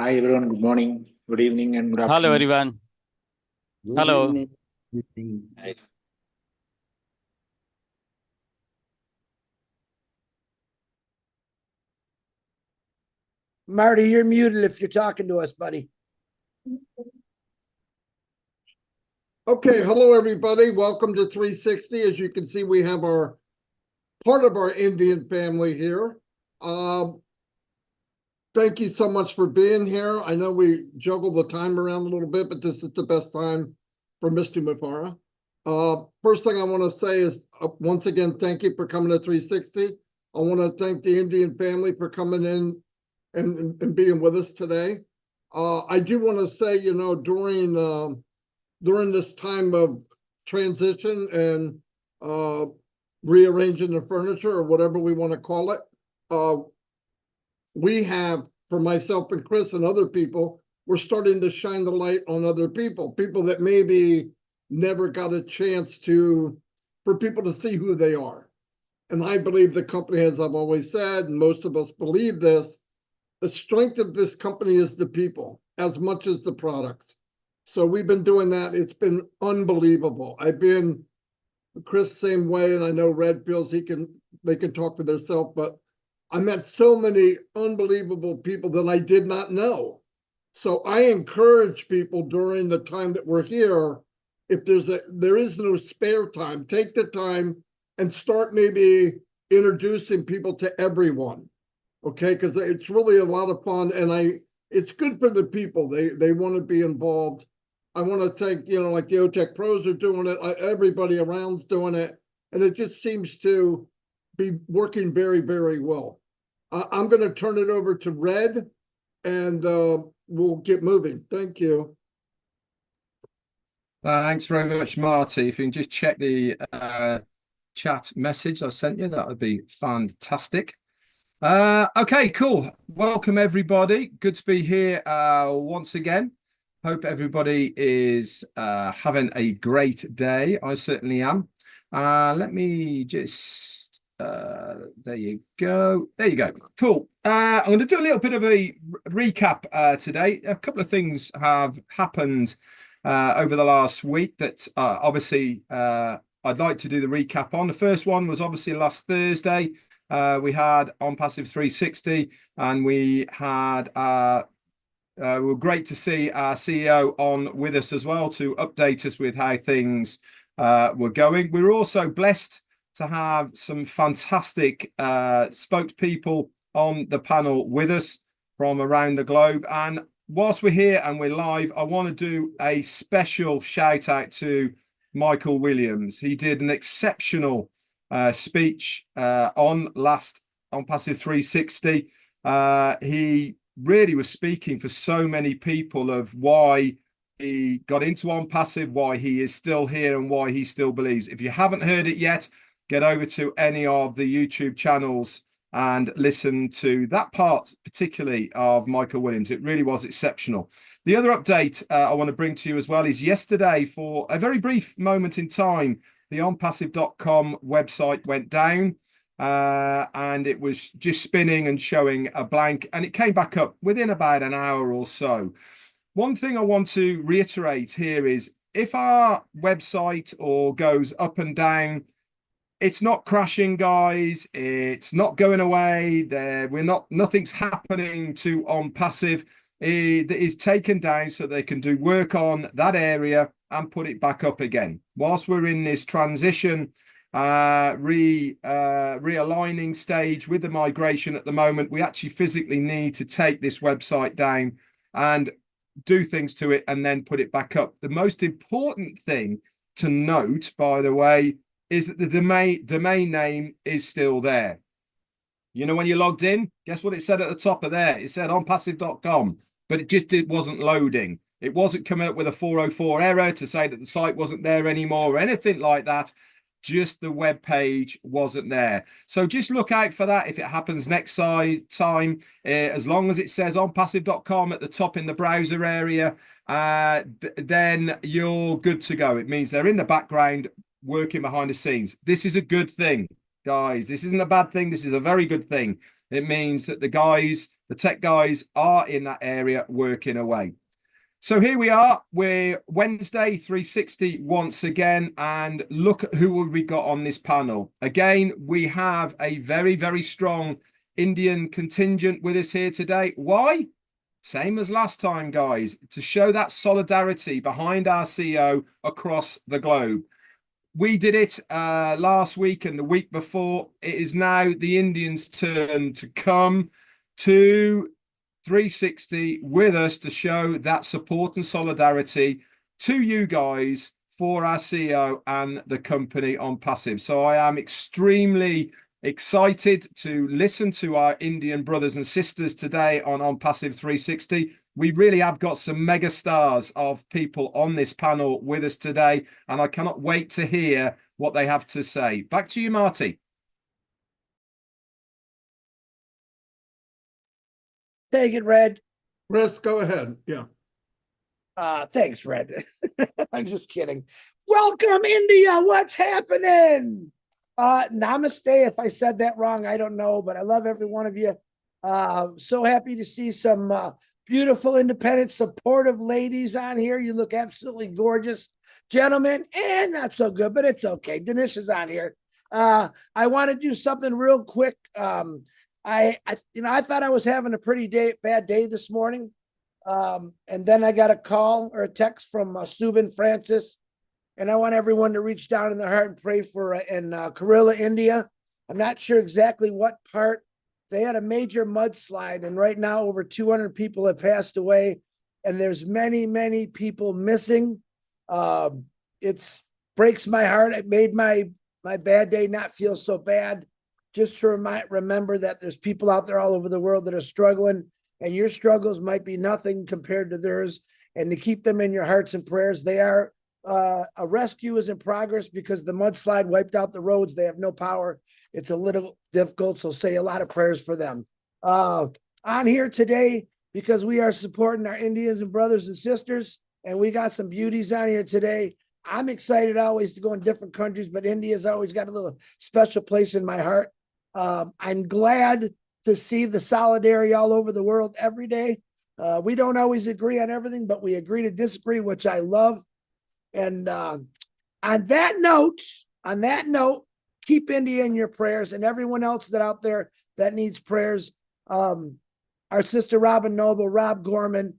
Hi everyone, good morning, good evening, and good Hello, afternoon. everyone. Good Hello. evening. Good evening. Hi. Marty, you're muted if you're talking to us, buddy. Okay, hello everybody. Welcome to 360. As you can see, we have our part of our Indian family here. Thank you so much for being here. I know we juggle the time around a little bit, but this is the best time for Mr. Mufareh. First thing I want to say is, once again, thank you for coming to 360. I want to thank the Indian family for coming in and being with us today. I do want to say, you know, during this time of transition and rearranging the furniture or whatever we want to call it, we have, for myself and Chris and other people, we're starting to shine the light on other people that maybe never got a chance for people to see who they are. And I believe the company, as I've always said, and most of us believe this, the strength of this company is the people as much as the products. So we've been doing that. It's been unbelievable. I've been, Chris, same way, and I know Red feels they can talk for themselves, but I met so many unbelievable people that I did not know. So I encourage people during the time that we're here, if there is no spare time, take the time and start maybe introducing people to everyone. Okay, because it's really a lot of fun, and it's good for the people. They want to be involved. I want to thank, you know, like the OTech pros are doing it, everybody around's doing it, and it just seems to be working very, very well. I'm going to turn it over to Red, and we'll get moving. Thank you. Thanks very much, Marty. If you can just check the chat message I sent you, that would be fantastic. Okay, cool. Welcome, everybody. Good to be here once again. Hope everybody is having a great day. I certainly am. Let me just, there you go. There you go. Cool. I'm going to do a little bit of a recap today. A couple of things have happened over the last week that obviously I'd like to do the recap on. The first one was obviously last Thursday. We had OnPassive 360, and we had we were great to see our CEO on with us as well to update us with how things were going. We were also blessed to have some fantastic spokespeople on the panel with us from around the globe. And whilst we're here and we're live, I want to do a special shout out to Michael Williams. He did an exceptional speech on OnPassive 360. He really was speaking for so many people of why he got into OnPassive, why he is still here, and why he still believes. If you haven't heard it yet, get over to any of the YouTube channels and listen to that part, particularly of Michael Williams. It really was exceptional. The other update I want to bring to you as well is yesterday, for a very brief moment in time, the onpassive.com website went down and it was just spinning and showing a blank, and it came back up within about an hour or so. One thing I want to reiterate here is if our website or goes up and down, it's not crashing, guys. It's not going away. Nothing's happening to OnPassive. It is taken down so they can do work on that area and put it back up again. Whilst we're in this transition, realigning stage with the migration at the moment, we actually physically need to take this website down and do things to it and then put it back up. The most important thing to note, by the way, is that the domain name is still there. You know, when you logged in, guess what it said at the top of there? It said onpassive.com, but it wasn't loading. It wasn't coming up with a 404 error to say that the site wasn't there anymore or anything like that. Just the web page wasn't there. So just look out for that if it happens next time. As long as it says onpassive.com at the top in the browser area, then you're good to go. It means they're in the background working behind the scenes. This is a good thing, guys. This isn't a bad thing. This is a very good thing. It means that the tech guys are in that area working away. So here we are. We're Wednesday 360 once again, and look at who we got on this panel. Again, we have a very, very strong Indian contingent with us here today. Why? Same as last time, guys, to show that solidarity behind our CEO across the globe. We did it last week and the week before. It is now the Indians' turn to come to 360 with us to show that support and solidarity to you guys for our CEO and the company on Passive. So I am extremely excited to listen to our Indian brothers and sisters today on Passive 360. We really have got some mega stars of people on this panel with us today, and I cannot wait to hear what they have to say. Back to you, Marty. Take it, Red. Chris, go ahead. Yeah. Thanks, Red. I'm just kidding. Welcome, India. What's happening? Namaste. If I said that wrong, I don't know, but I love every one of you. So happy to see some beautiful, independent, supportive ladies on here. You look absolutely gorgeous. Gentlemen, and not so good, but it's okay. Dinesh is on here. I want to do something real quick. I thought I was having a pretty bad day this morning. And then I got a call or a text from Subin Francis, and I want everyone to reach down in their heart and pray for in Kerala, India. I'm not sure exactly what part. They had a major mudslide, and right now over 200 people have passed away, and there's many, many people missing. It breaks my heart. It made my bad day not feel so bad. Just to remember that there's people out there all over the world that are struggling, and your struggles might be nothing compared to theirs, and to keep them in your hearts and prayers. They are a rescue is in progress because the mudslide wiped out the roads. They have no power. It's a little difficult, so say a lot of prayers for them. On here today, because we are supporting our Indians and brothers and sisters, and we got some beauties on here today. I'm excited always to go in different countries, but India's always got a little special place in my heart. I'm glad to see the solidarity all over the world every day. We don't always agree on everything, but we agree to disagree, which I love. And on that note, keep India in your prayers, and everyone else that out there that needs prayers. Our sister Robin Noble, Rob Gorman,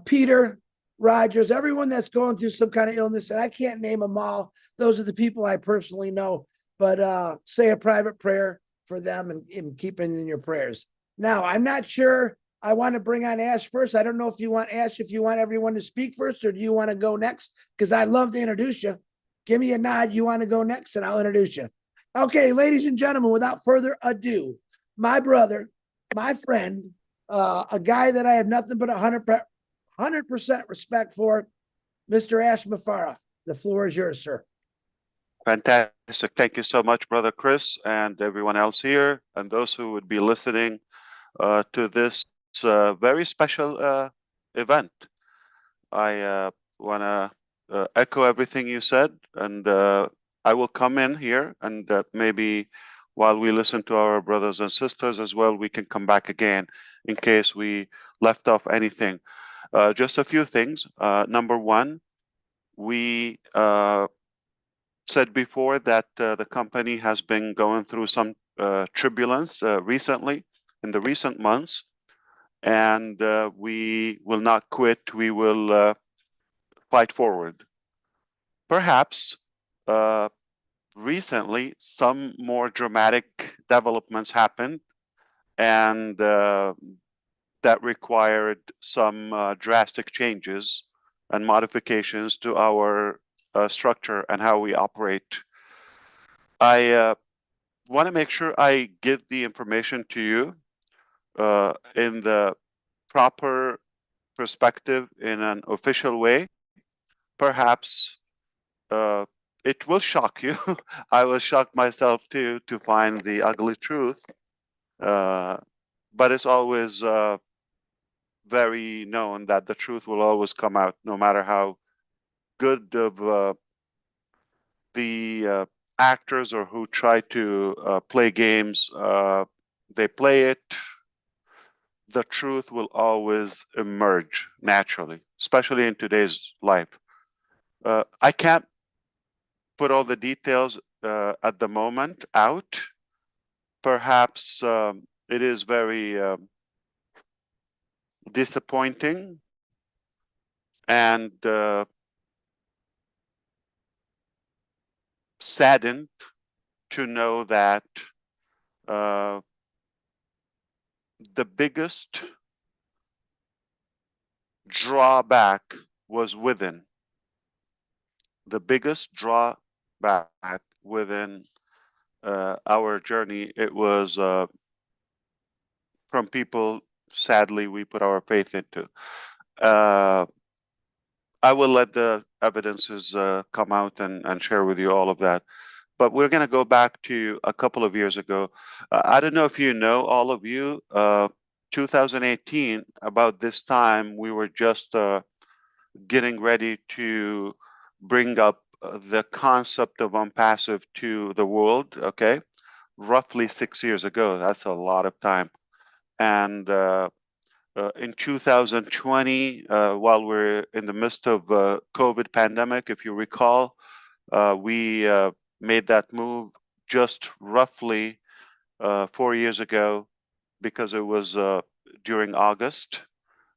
Peter Rogers, everyone that's going through some kind of illness, and I can't name them all. Those are the people I personally know, but say a private prayer for them and keep them in your prayers. Now, I'm not sure. I want to bring on Ash first. I don't know if you want Ash, if you want everyone to speak first, or do you want to go next? Because I'd love to introduce you. Give me a nod. You want to go next, and I'll introduce you. Okay, ladies and gentlemen, without further ado, my brother, my friend, a guy that I have nothing but 100% respect for, Mr. Ash Mufareh. The floor is yours, sir. Fantastic. Thank you so much, Brother Chris, and everyone else here, and those who would be listening to this very special event. I want to echo everything you said, and I will come in here, and maybe while we listen to our brothers and sisters as well, we can come back again in case we left off anything. Just a few things. Number one, we said before that the company has been going through some turbulence recently, in the recent months, and we will not quit. We will fight forward. Perhaps recently some more dramatic developments happened, and that required some drastic changes and modifications to our structure and how we operate. I want to make sure I give the information to you in the proper perspective, in an official way. Perhaps it will shock you. I was shocked myself too to find the ugly truth, but it's always very known that the truth will always come out, no matter how good of the actors or who try to play games they play it, the truth will always emerge naturally, especially in today's life. I can't put all the details at the moment out. Perhaps it is very disappointing and saddened to know that the biggest drawback was within. The biggest drawback within our journey, it was from people, sadly, we put our faith into. I will let the evidences come out and share with you all of that. But we're going to go back to a couple of years ago. I don't know if you know, all of you, 2018, about this time, we were just getting ready to bring up the concept of unpassive to the world, okay? Roughly 6 years ago. That's a lot of time. And in 2020, while we're in the midst of COVID pandemic, if you recall, we made that move just roughly 4 years ago, because it was during August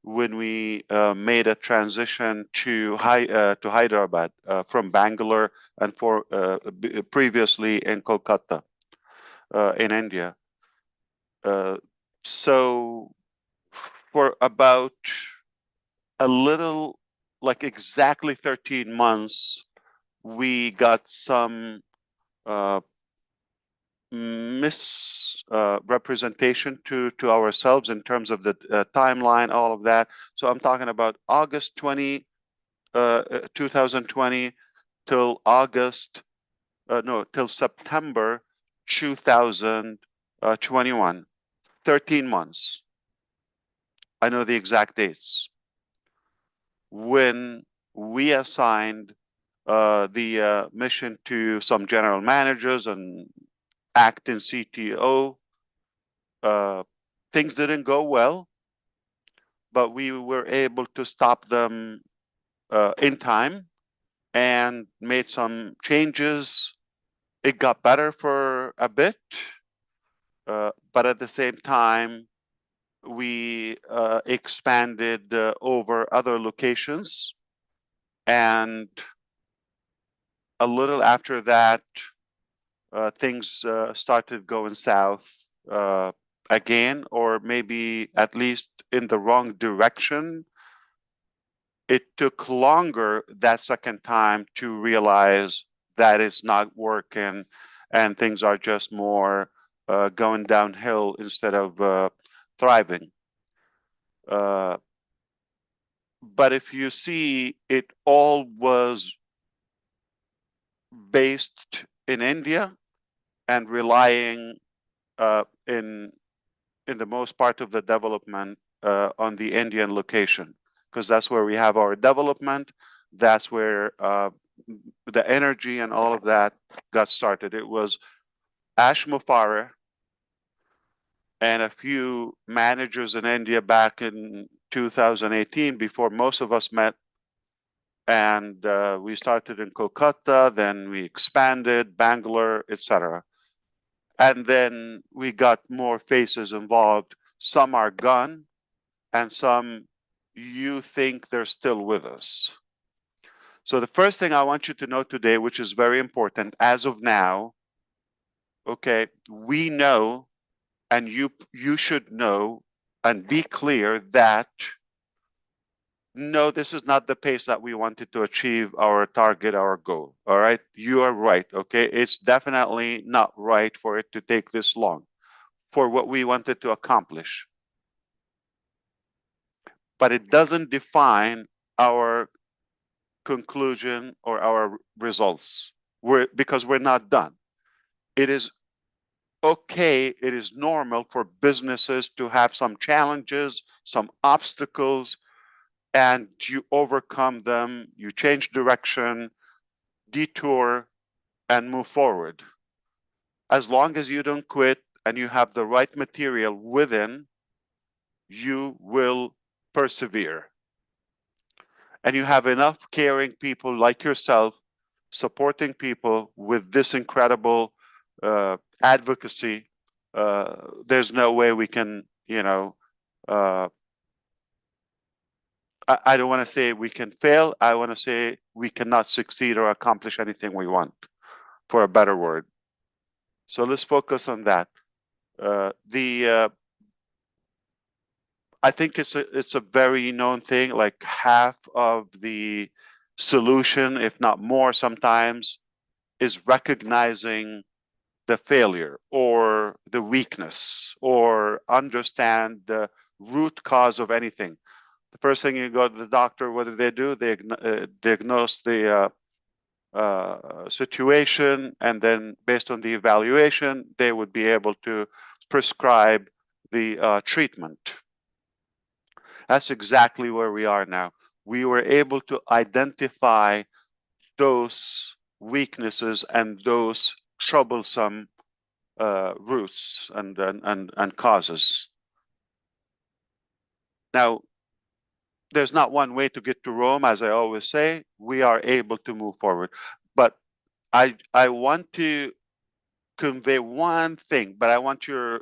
when we made a transition to Hyderabad from Bangalore and previously in Kolkata in India. So for about a little, like exactly 13 months, we got some misrepresentation to ourselves in terms of the timeline, all of that. So I'm talking about August 2020 till till September 2021, 13 months. I know the exact dates when we assigned the mission to some general managers and acting CTO. Things didn't go well, but we were able to stop them in time and made some changes. It got better for a bit, but at the same time, we expanded over other locations. And a little after that, things started going south again, or maybe at least in the wrong direction. It took longer that second time to realize that it's not working and things are just more going downhill instead of thriving. But if you see, it all was based in India and relying in the most part of the development on the Indian location, because that's where we have our development. That's where the energy and all of that got started. It was Mufareh and a few managers in India back in 2018, before most of us met. And we started in Kolkata, then we expanded, Bangalore, etc. And then we got more faces involved. Some are gone, and some you think they're still with us. So the first thing I want you to know today, which is very important as of now, okay, we know, and you should know and be clear that no, this is not the pace that we wanted to achieve our target, our goal. All right, you are right. Okay, it's definitely not right for it to take this long for what we wanted to accomplish. But it doesn't define our conclusion or our results. Because we're not done. It is okay, it is normal for businesses to have some challenges, some obstacles, and you overcome them, you change direction, detour, and move forward. As long as you don't quit, and you have the right material within, you will persevere. And you have enough caring people like yourself supporting people with this incredible advocacy. There's no way we can, I don't want to say we can fail. I want to say we cannot succeed or accomplish anything we want, for a better word. So let's focus on that. I think it's a very known thing. Like half of the solution, if not more, sometimes, is recognizing the failure or the weakness or understand the root cause of anything. The first thing you go to the doctor, what do? They diagnose the situation, and then based on the evaluation, they would be able to prescribe the treatment. That's exactly where we are now. We were able to identify those weaknesses and those troublesome roots and causes. Now, there's not one way to get to Rome, as I always say. We are able to move forward. But I want to convey one thing, but I want your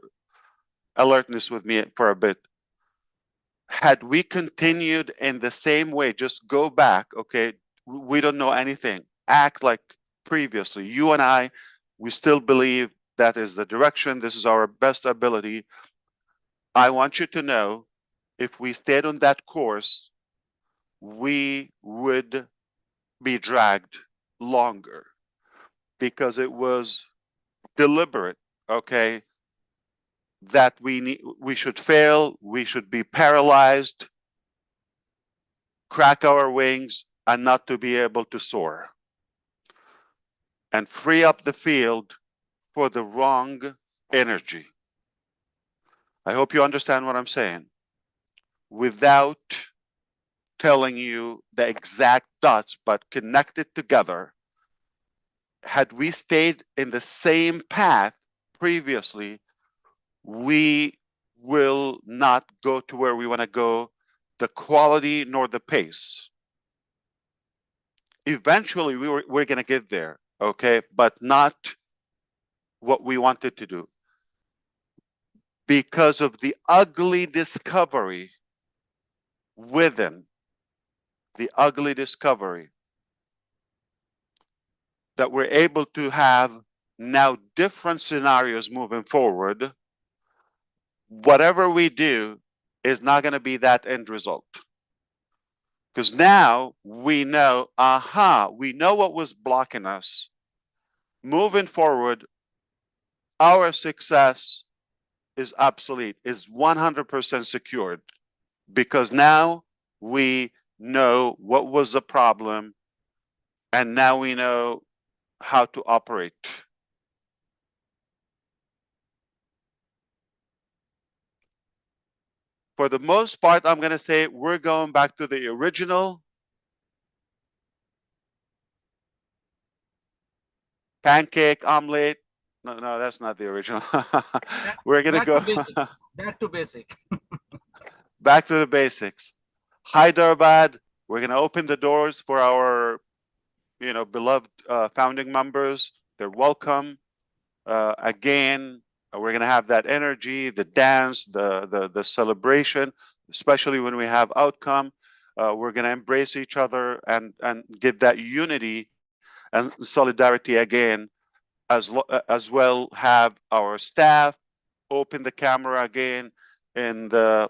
alertness with me for a bit. Had we continued in the same way, just go back, okay, we don't know anything, act like previously, you and I, we still believe that is the direction, this is our best ability. I want you to know, if we stayed on that course, we would be dragged longer, because it was deliberate, okay, that we should fail, we should be paralyzed, crack our wings, and not to be able to soar, and free up the field for the wrong energy. I hope you understand what I'm saying. Without telling you the exact dots, but connected together, had we stayed in the same path previously, we will not go to where we want to go, the quality nor the pace. Eventually, we're going to get there, okay, but not what we wanted to do, because of the ugly discovery within, the ugly discovery that we're able to have now different scenarios moving forward. Whatever we do is not going to be that end result, because now we know, we know what was blocking us. Moving forward, our success is obsolete, is 100% secured, because now we know what was the problem, and now we know how to operate. For the most part, I'm going to say we're going back to the original pancake omelet. No, that's not the original. We're going to go back to basic. back to the basics. Hyderabad, we're going to open the doors for our, beloved founding members. They're welcome. Again, we're going to have that energy, the dance, the celebration, especially when we have outcome. We're going to embrace each other and get that unity and solidarity again, as well have our staff open the camera again in the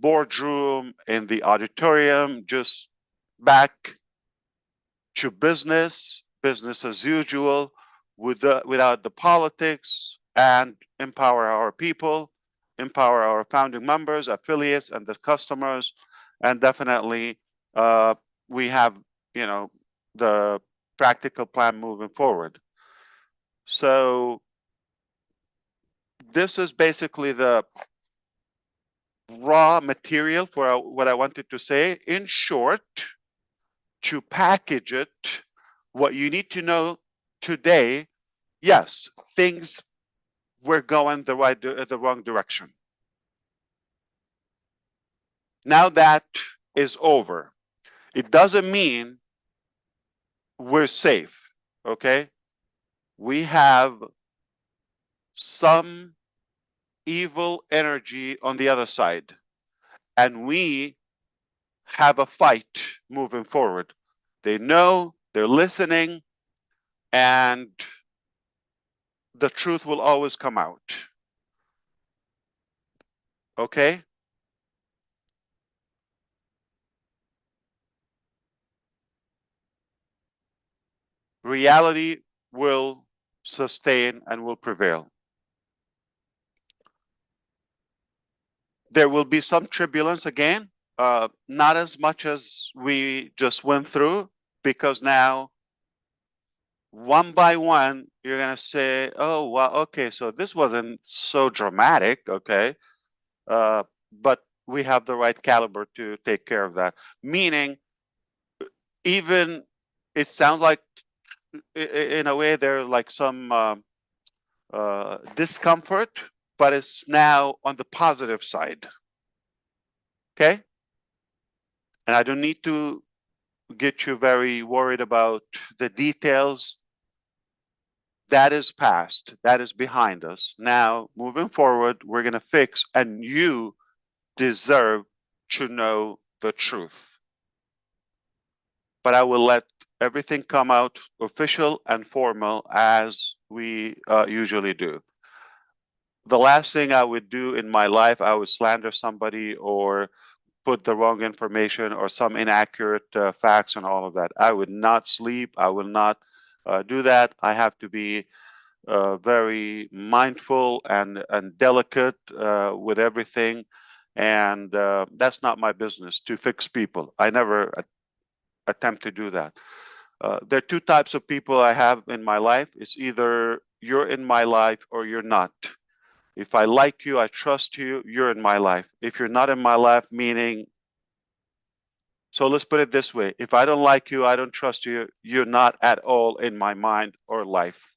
boardroom, in the auditorium, just back to business as usual, without the politics, and empower our people, empower our founding members, affiliates, and the customers. And definitely we have, the practical plan moving forward. So this is basically the raw material for what I wanted to say. In short, to package it, what you need to know today, yes, things we're going the wrong direction. Now that is over. It doesn't mean we're safe, okay? We have some evil energy on the other side, and we have a fight moving forward. They know, they're listening, and the truth will always come out. Okay? Reality will sustain and will prevail. There will be some turbulence again, not as much as we just went through, because now one by one, you're going to say, oh, well, okay, so this wasn't so dramatic, okay? But we have the right caliber to take care of that. Meaning, even it sounds like, in a way, there's like some discomfort, but it's now on the positive side. Okay? And I don't need to get you very worried about the details. That is past. That is behind us. Now, moving forward, we're going to fix, and you deserve to know the truth. But I will let everything come out official and formal as we usually do. The last thing I would do in my life, I would slander somebody or put the wrong information or some inaccurate facts and all of that. I would not sleep. I will not do that. I have to be very mindful and delicate with everything. And that's not my business to fix people. I never attempt to do that. There are two types of people I have in my life. It's either you're in my life or you're not. If I like you, I trust you, you're in my life. If you're not in my life, meaning, so let's put it this way. If I don't like you, I don't trust you, you're not at all in my mind or life.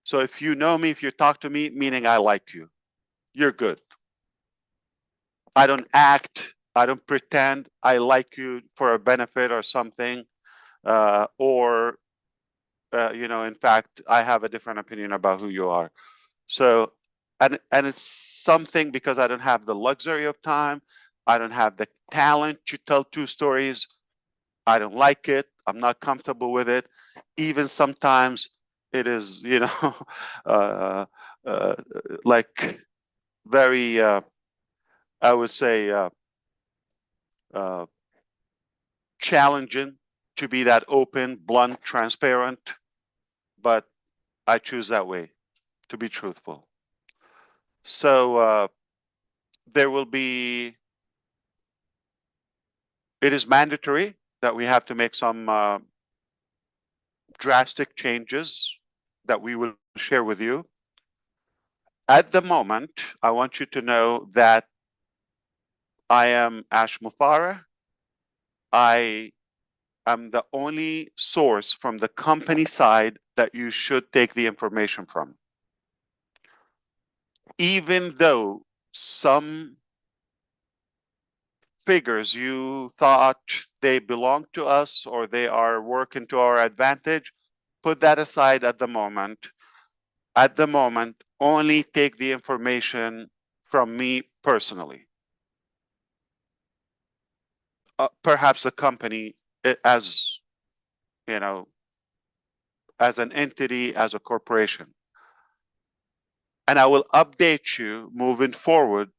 So if you know me, if you talk to me, meaning I like you, you're good. I don't act, I don't pretend I like you for a benefit or something, you know, in fact, I have a different opinion about who you are. So, and it's something because I don't have the luxury of time. I don't have the talent to tell two stories. I don't like it. I'm not comfortable with it. Even sometimes it is, you know, like very, I would say, challenging to be that open, blunt, transparent. But I choose that way, to be truthful. So there will be, it is mandatory that we have to make some drastic changes that we will share with you. At the moment, I want you to know that I am Ash Mufareh. I am the only source from the company side that you should take the information from. Even though some figures you thought they belong to us or they are working to our advantage, put that aside at the moment. At the moment, only take the information from me personally. Perhaps the company as, you know, as an entity, as a corporation. And I will update you moving forward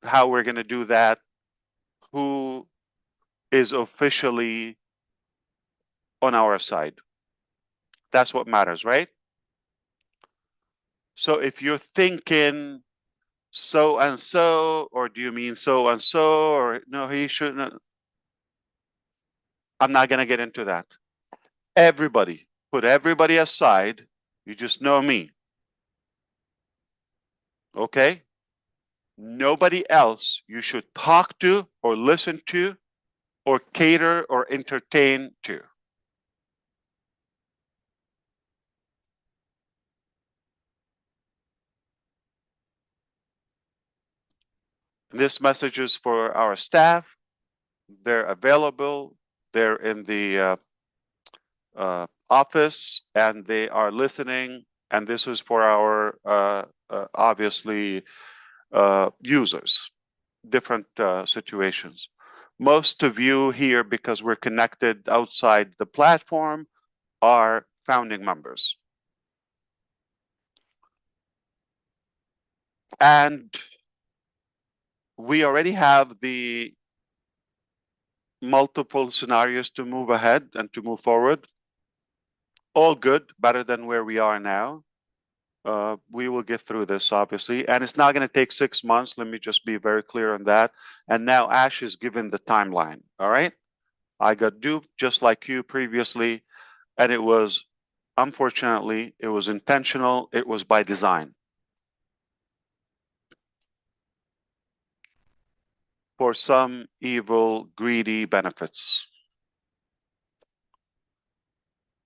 how we're going to do that, who is officially on our side. That's what matters, right? So if you're thinking so and so, or do you mean so and so, or no, he shouldn't, I'm not going to get into that. Everybody, put everybody aside. You just know me. Okay? Nobody else you should talk to or listen to or cater or entertain to. This message is for our staff. They're available. They're in the office and they are listening. And this is for our obviously users, different situations. Most of you here, because we're connected outside the platform, are founding members. And we already have the multiple scenarios to move ahead and to move forward. All good, better than where we are now. We will get through this, obviously, and it's not going to take 6 months. Let me just be very clear on that. And now Ash is given the timeline. All right. I got duped just like you previously, and it was, unfortunately, it was intentional. It was by design. For some evil, greedy benefits.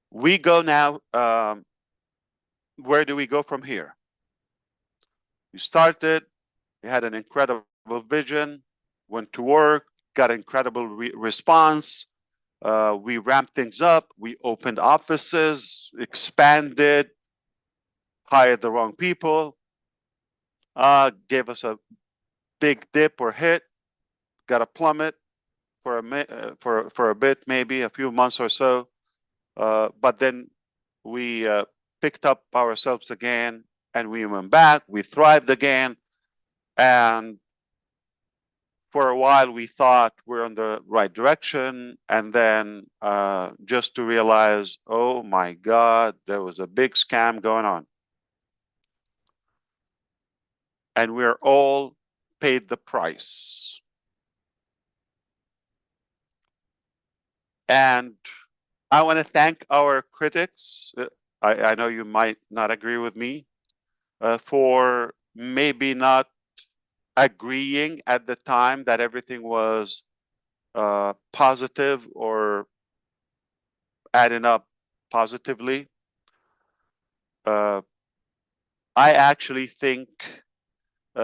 We go now, where do we go from here? You started, you had an incredible vision, went to work, got incredible response. We ramped things up, we opened offices, expanded, hired the wrong people, gave us a big dip or hit, got a plummet for a bit, maybe a few months or so. But then we picked up ourselves again and we went back, we thrived again. And for a while we thought we're on the right direction. And then just to realize, oh my God, there was a big scam going on. And we're all paid the price. And I want to thank our critics. I know you might not agree with me for maybe not agreeing at the time that everything was positive or adding up positively. I actually think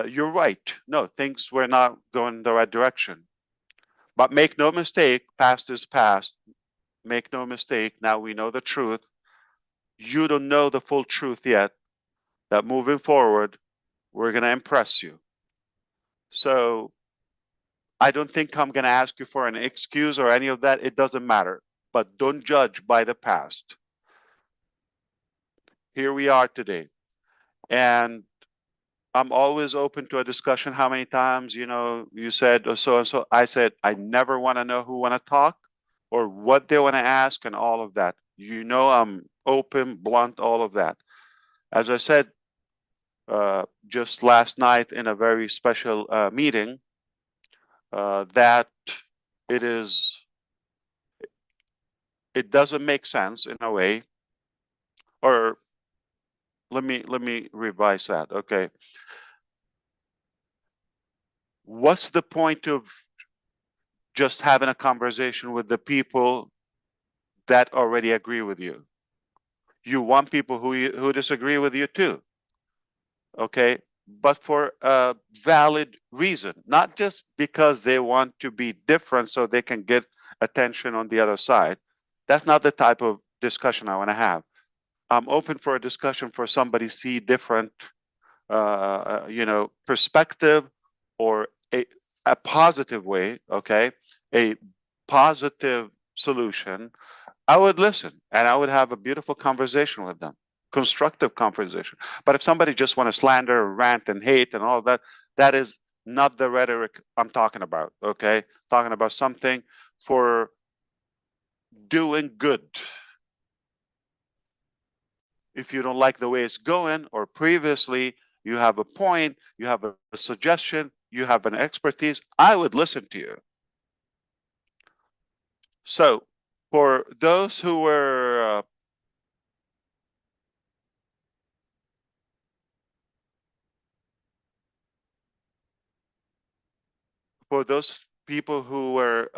you're right. No, things were not going the right direction. But make no mistake, past is past. Make no mistake, now we know the truth. You don't know the full truth yet, that moving forward, we're going to impress you. So I don't think I'm going to ask you for an excuse or any of that. It doesn't matter. But don't judge by the past. Here we are today. And I'm always open to a discussion. How many times, you said or so and so. I said, I never want to know who want to talk or what they want to ask and all of that. I'm open, blunt, all of that. As I said, just last night in a very special meeting, that it doesn't make sense in a way, or let me revise that. Okay. What's the point of just having a conversation with the people that already agree with you? You want people who disagree with you too. Okay. But for a valid reason, not just because they want to be different so they can get attention on the other side. That's not the type of discussion I want to have. I'm open for a discussion for somebody see different, perspective or a positive way, okay, a positive solution. I would listen and I would have a beautiful conversation with them, constructive conversation. But if somebody just want to slander, rant, and hate and all that, that is not the rhetoric I'm talking about, okay? Talking about something for doing good. If you don't like the way it's going, or previously you have a point, you have a suggestion, you have an expertise, I would listen to you. So for those who were for those people who were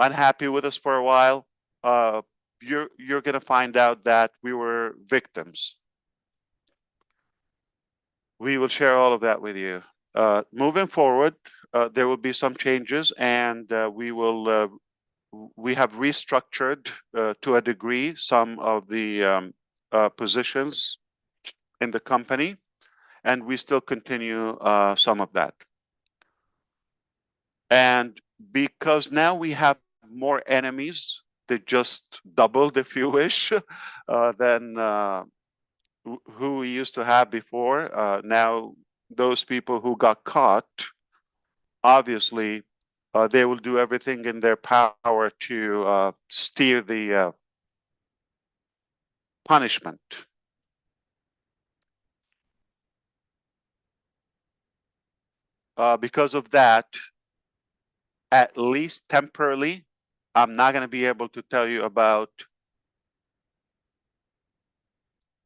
unhappy with us for a while, you're going to find out that we were victims. We will share all of that with you. Moving forward, there will be some changes, and we have restructured to a degree some of the positions in the company, and we still continue some of that. And because now we have more enemies, they just doubled, if you wish, than who we used to have before. Now, those people who got caught, obviously, they will do everything in their power to steer the punishment. Because of that, at least temporarily, I'm not going to be able to tell you about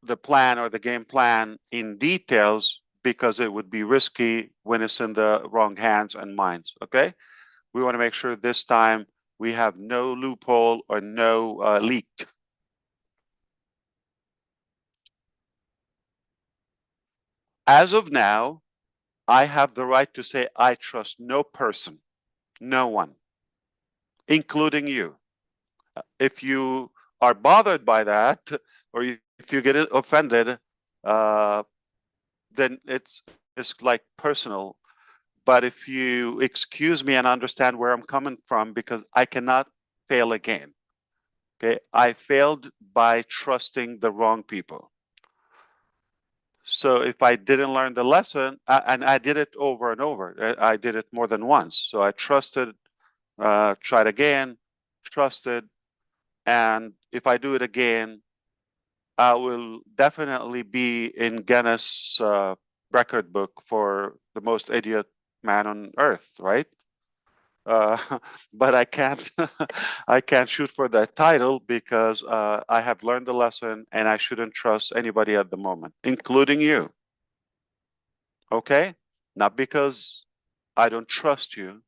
the plan or the game plan in details because it would be risky when it's in the wrong hands and minds. Okay, we want to make sure this time we have no loophole or no leak. As of now, I have the right to say I trust no person, no one, including you. If you are bothered by that, or if you get offended, then it's like personal. But if you excuse me and understand where I'm coming from, because I cannot fail again. Okay, I failed by trusting the wrong people. So if I didn't learn the lesson, and I did it over and over, I did it more than once. So I trusted, tried again, trusted, and if I do it again, I will definitely be in Guinness record book for the most idiot man on earth, right? But I can't I can't shoot for that title because I have learned the lesson and I shouldn't trust anybody at the moment, including you. Okay? Not because I don't trust you.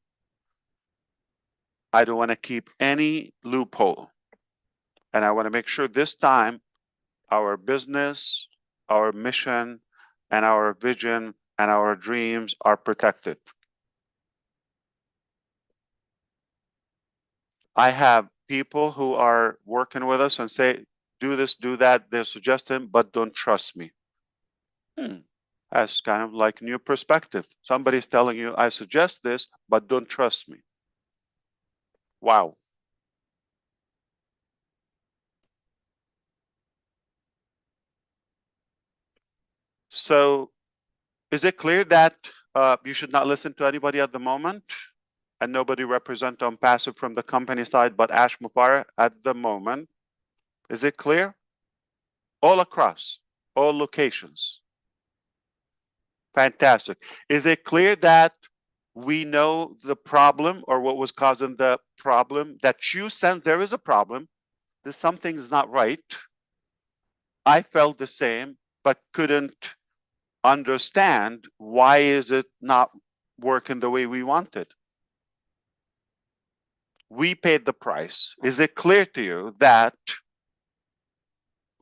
I don't want to keep any loophole. And I want to make sure this time our business, our mission, and our vision and our dreams are protected. I have people who are working with us and say, do this, do that. They're suggesting, but don't trust me. That's kind of like new perspective. Somebody's telling you, I suggest this, but don't trust me. Wow. So is it clear that you should not listen to anybody at the moment and nobody represent on passive from the company side but Ash Mufareh at the moment? Is it clear? All across, all locations. Fantastic. Is it clear that we know the problem or what was causing the problem, that you sense there is a problem, that something is not right? I felt the same, but couldn't understand why is it not working the way we wanted. We paid the price. Is it clear to you that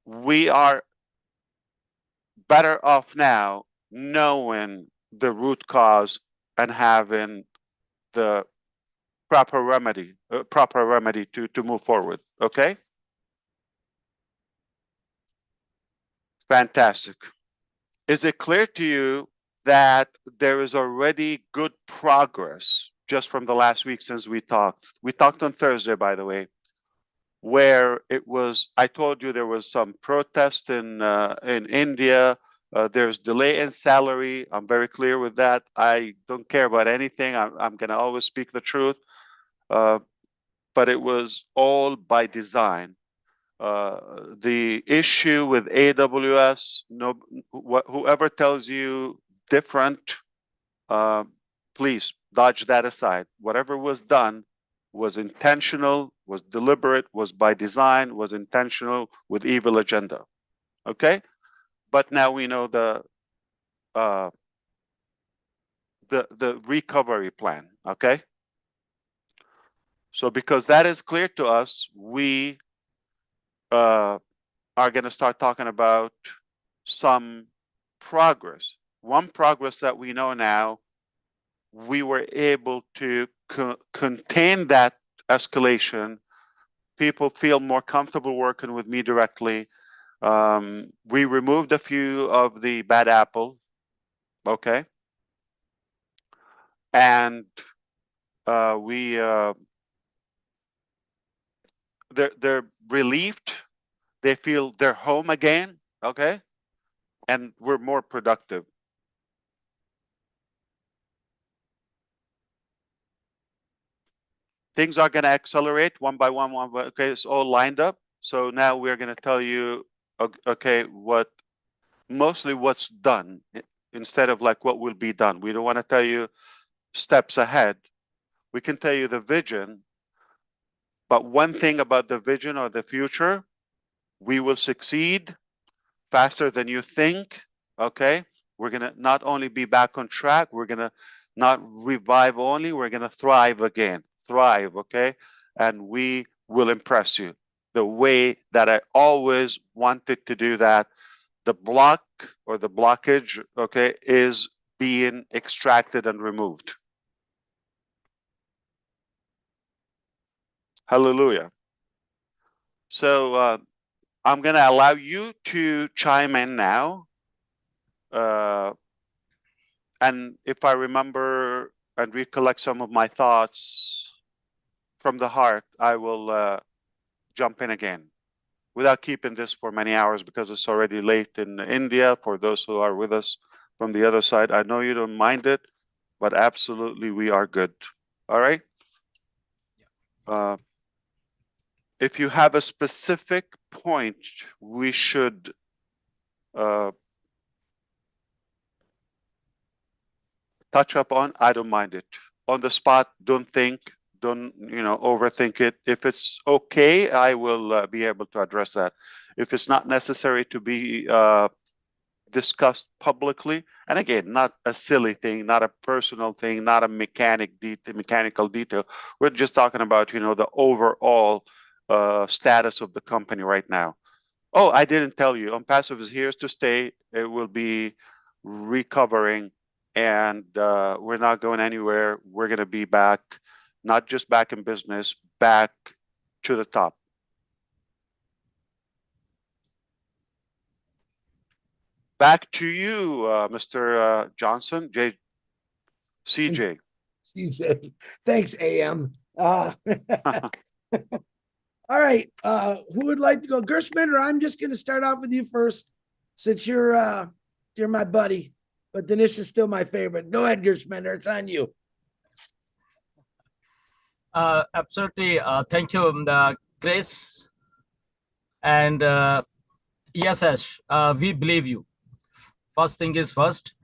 we are better off now knowing the root cause and having the proper remedy to move forward? Okay, fantastic. Is it clear to you that there is already good progress just from the last week since we talked? We talked on Thursday, by the way, where it was, I told you there was some protest in India. There's delay in salary. I'm very clear with that. I don't care about anything. I'm going to always speak the truth. But it was all by design. The issue with AWS, whoever tells you different, please dodge that aside. Whatever was done was intentional, was deliberate, was by design, was intentional with evil agenda. Okay, but now we know the recovery plan. Okay, so because that is clear to us, we are going to start talking about some progress. One progress that we know now we were able to contain that escalation. People feel more comfortable working with me directly. We removed a few of the bad apples, okay? And they're relieved. They feel they're home again, okay? And we're more productive. Things are going to accelerate one by one, okay? It's all lined up. So now we're going to tell you, okay, mostly what's done instead of like what will be done. We don't want to tell you steps ahead. We can tell you the vision, but one thing about the vision or the future, we will succeed faster than you think, okay? We're going to not only be back on track, we're going to not revive only, we're going to thrive again. Thrive, okay? And we will impress you the way that I always wanted to do that. The block or the blockage, okay, is being extracted and removed. Hallelujah. So I'm going to allow you to chime in now. And if I remember and recollect some of my thoughts from the heart, I will jump in again without keeping this for many hours because it's already late in India for those who are with us from the other side. I know you don't mind it, but absolutely we are good. All right? If you have a specific point we should touch up on, I don't mind it. On the spot, don't think, don't overthink it. If it's okay, I will be able to address that. If it's not necessary to be discussed publicly, and again, not a silly thing, not a personal thing, not a mechanical detail. We're just talking about the overall status of the company right now. Oh, I didn't tell you. OnPassive is here to stay. It will be recovering, and we're not going anywhere. We're going to be back, not just back in business, back to the top. Back to you, Mr. Johnson, CJ. CJ, thanks, AM. All right, who would like to go? Gershman, or I'm just going to start off with you first, since you're my buddy, but Dinesh is still my favorite. Go ahead, Gershman, it's on you. Absolutely. Thank you, Chris. And yes, Ash, we believe you. First thing is first.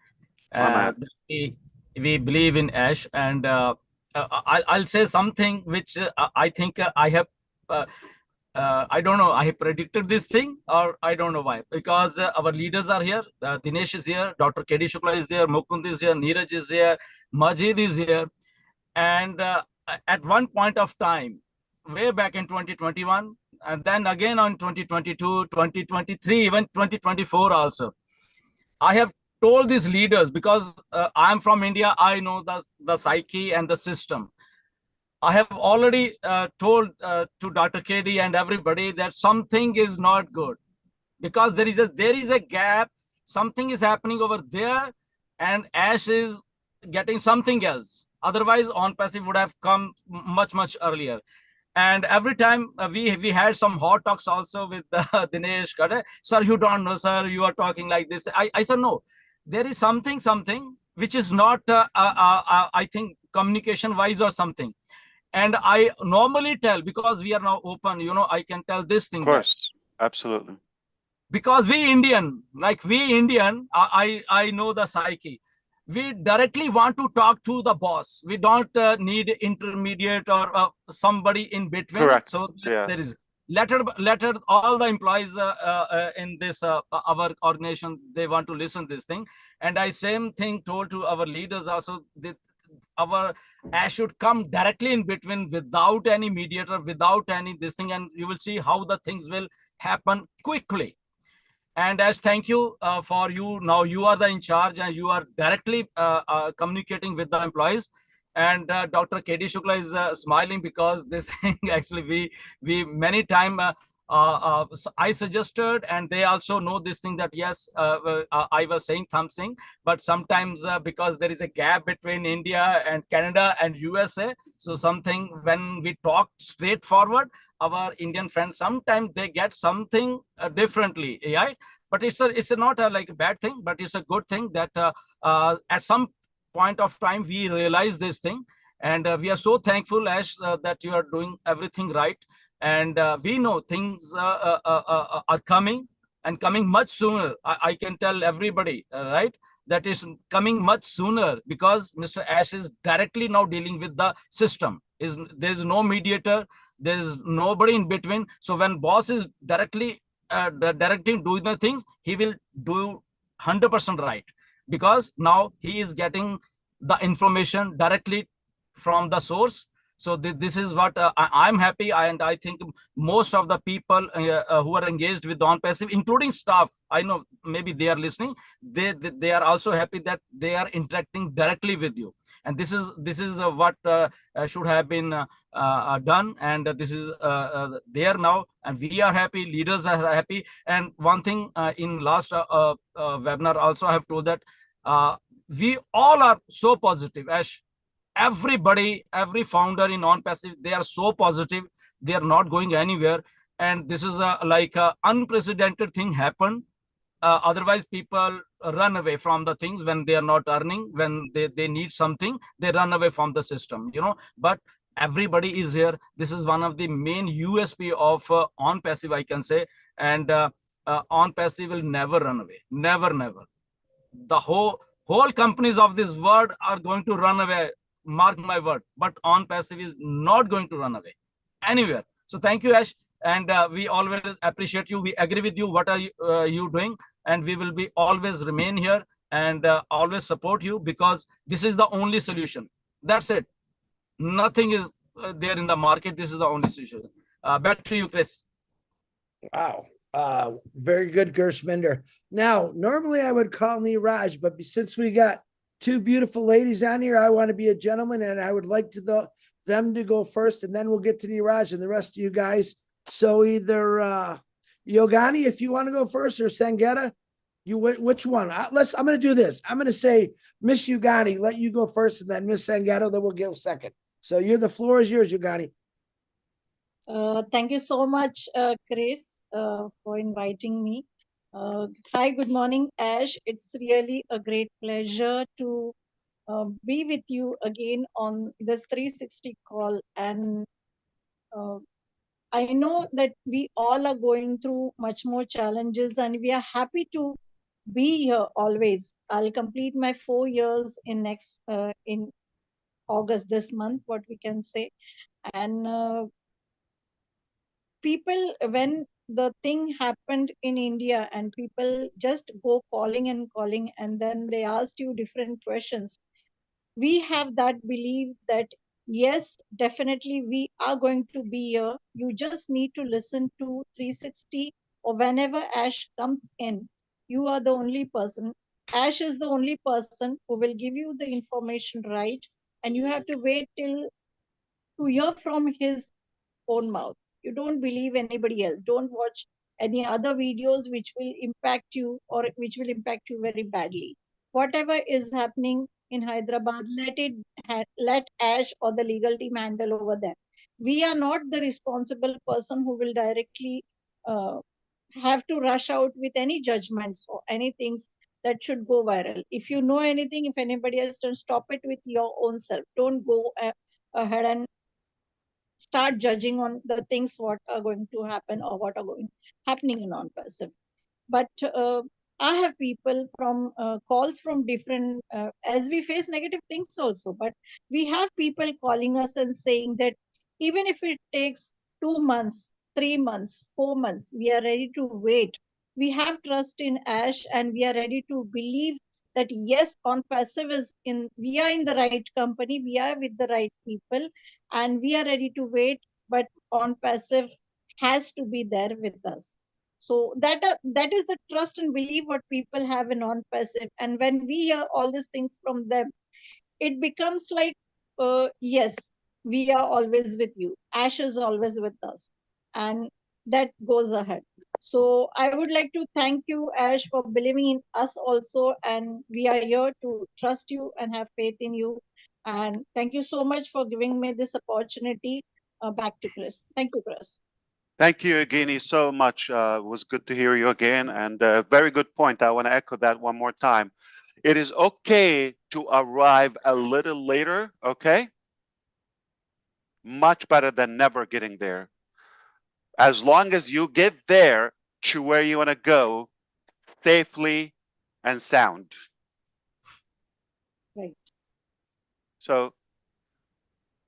We believe in Ash, and I'll say something which I think I have. I don't know. I have predicted this thing, or I don't know why. Because our leaders are here. Dinesh is here. Dr. K.D. Shukla is there. Mukund is here. Neeraj is here. Majid is here. And at one point of time, way back in 2021, and then again on 2022, 2023, even 2024 also, I have told these leaders, because I'm from India, I know the psyche and the system. I have already told to Dr. KD and everybody that something is not good, because there is a gap. Something is happening over there, and Ash is getting something else. Otherwise, OnPassive would have come much earlier. And every time we had some hot talks also with Dinesh. Sir, you don't know, sir, you are talking like this. I said, no, there is something which is not, I think, communication wise or something. And I normally tell, because we are now open, I can tell this thing. Of course, absolutely. Because we Indian, I know the psyche. We directly want to talk to the boss. We don't need intermediate or somebody in between. Correct. So yeah. There is letter all the employees in this our organization, they want to listen this thing. And I same thing told to our leaders also, that our Ash should come directly in between without any mediator, without any this thing, and you will see how the things will happen quickly. And as thank you for you. Now you are the in charge and you are directly communicating with the employees. And Dr. KD Shukla is smiling because this thing actually we many time I suggested, and they also know this thing that yes, I was saying something, but sometimes because there is a gap between India and Canada and USA, so something when we talk straightforward, our Indian friends sometimes they get something differently, right? But it's not a like a bad thing, but it's a good thing that at some point of time we realize this thing, and we are so thankful, Ash, that you are doing everything right, and we know things are coming and coming much sooner. I can tell everybody, right, that is coming much sooner because Mr. Ash is directly now dealing with the system. There's no mediator, there's nobody in between. So when boss is directly directing doing the things, he will do 100% right, because now he is getting the information directly from the source. So this is what I'm happy, and I think most of the people who are engaged with on-passive, including staff, I know maybe they are listening, they are also happy that they are interacting directly with you. And this is what should have been done, and this is there now, and we are happy, leaders are happy. And one thing in last webinar also I have told that we all are so positive, Ash. Everybody, every founder in non-passive, they are so positive, they are not going anywhere. And this is like a unprecedented thing happened. Otherwise people run away from the things when they are not earning, when they need something, they run away from the system, but everybody is here. This is one of the main USP of on passive, I can say. And on passive will never run away, never. The whole companies of this world are going to run away, mark my word, but on passive is not going to run away anywhere. So thank you, Ash, and we always appreciate you. We agree with you what are you doing, and we will be always remain here and always support you, because this is the only solution. That's it. Nothing is there in the market. This is the only solution. Back to you, Chris. Wow. Very good, Gersminder. Now, normally I would call Neeraj, but since we got two beautiful ladies on here, I want to be a gentleman, and I would like them to go first, and then we'll get to Neeraj and the rest of you guys. So either Yogani, if you want to go first, or Sangeta, which one? I'm going to do this. I'm going to say Miss Yogani, let you go first, and then Miss Sangeta, then we'll go second. So the floor is yours, Yogani. Thank you so much, Chris, for inviting me. Hi, good morning, Ash. It's really a great pleasure to be with you again on this 360 call. And I know that we all are going through much more challenges, and we are happy to be here always. I'll complete my 4 years in August this month, what we can say. And people, when the thing happened in India and people just go calling, and then they asked you different questions, we have that belief that yes, definitely we are going to be here. You just need to listen to 360, or whenever Ash comes in, you are the only person. Ash is the only person who will give you the information right, and you have to wait till to hear from his own mouth. You don't believe anybody else. Don't watch any other videos which will impact you, or which will impact you very badly. Whatever is happening in Hyderabad, let Ash or the legal team handle over there. We are not the responsible person who will directly uh, have to rush out with any judgments or any things that should go viral. If you know anything, if anybody else, don't stop it with your own self. Don't go ahead and start judging on the things what are going to happen or what are happening in non-passive. But I have people from calls from different, as we face negative things also, but we have people calling us and saying that even if it takes 2 months, 3 months, 4 months, we are ready to wait. We have trust in Ash, and we are ready to believe that yes, on passive we are in the right company, we are with the right people, and we are ready to wait. But on passive has to be there with us. So that is the trust and belief what people have in non-passive. And when we hear all these things from them, it becomes like, yes, we are always with you. Ash is always with us. And that goes ahead. So I would like to thank you, Ash, for believing in us also. And we are here to trust you and have faith in you. And thank you so much for giving me this opportunity. Back to Chris. Thank you, Chris. Thank you, Evgeny, so much. It was good to hear you again. And very good point. I want to echo that one more time. It is okay to arrive a little later, okay? Much better than never getting there. As long as you get there to where you want to go safely and sound. Right. So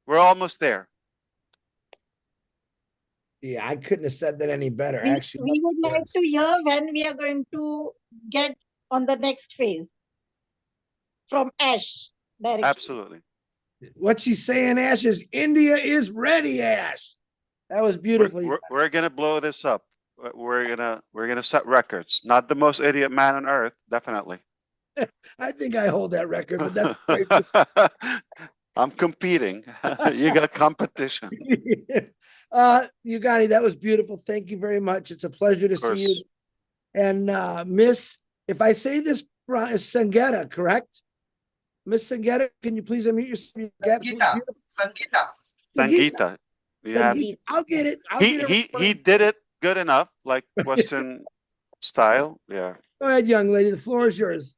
we're almost there. Yeah, I couldn't have said that any better. Actually, We would like to hear when we are going to get on the next phase from Ash directly. Absolutely. what she's saying, Ash, is India is ready, Ash. That was beautiful. We're gonna blow this up. We're gonna set records. Not the most idiot man on earth, definitely. I think I hold that record, but that's great. I'm competing. You got competition. Yugani, that was beautiful. Thank you very much. It's a pleasure to see you. And Miss, if I say this is Sangeeta, correct? Miss Sangeeta, can you please unmute yourself? Sangeeta. Yeah. I'll get it. He did it good enough, like Western style. Yeah. Go ahead, young lady. The floor is yours.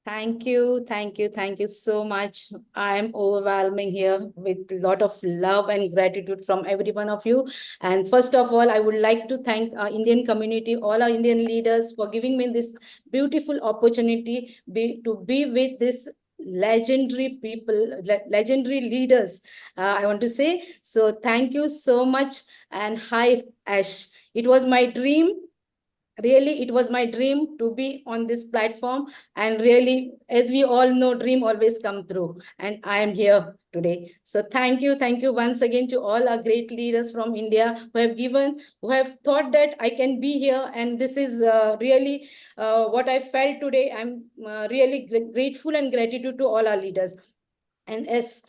Thank you, thank you, thank you so much. I'm overwhelming here with a lot of love and gratitude from every one of you. And first of all, I would like to thank our Indian community, all our Indian leaders for giving me this beautiful opportunity to be with this legendary people, legendary leaders, I want to say. So thank you so much. And hi, Ash. It was my dream. Really, it was my dream to be on this platform. And really, as we all know, dream always come true. And I am here today. So thank you once again to all our great leaders from India who have thought that I can be here. And this is really what I felt today. I'm really grateful and gratitude to all our leaders. And as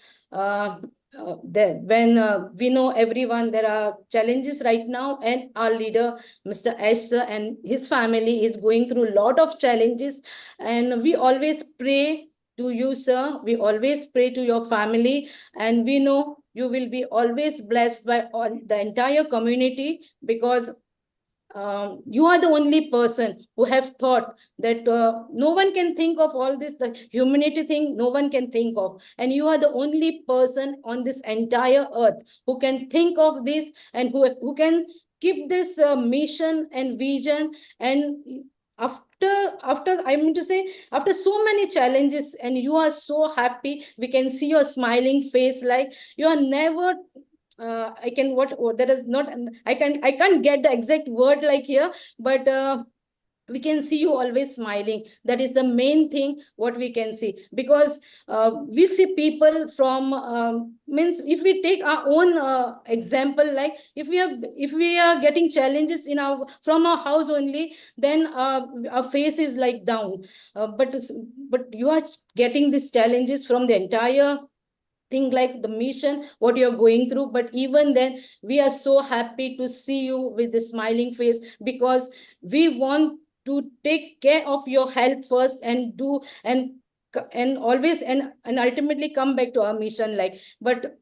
when we know everyone, there are challenges right now, and our leader, Mr. Ash, and his family is going through a lot of challenges. And we always pray to you, sir. We always pray to your family, and we know you will be always blessed by all the entire community, because you are the only person who have thought that no one can think of all this, the humanity thing, no one can think of. And you are the only person on this entire earth who can think of this, and who can keep this mission and vision. And after I mean to say, after so many challenges, and you are so happy, we can see your smiling face, like you are never I can what that is not I can't get the exact word like here, but we can see you always smiling. That is the main thing what we can see, because we see people from means, if we take our own example, like if we are getting challenges from our house only, then our face is like down, but you are getting these challenges from the entire thing, like the mission what you're going through. But even then, we are so happy to see you with the smiling face, because we want to take care of your health first, and do and always and ultimately come back to our mission, like. But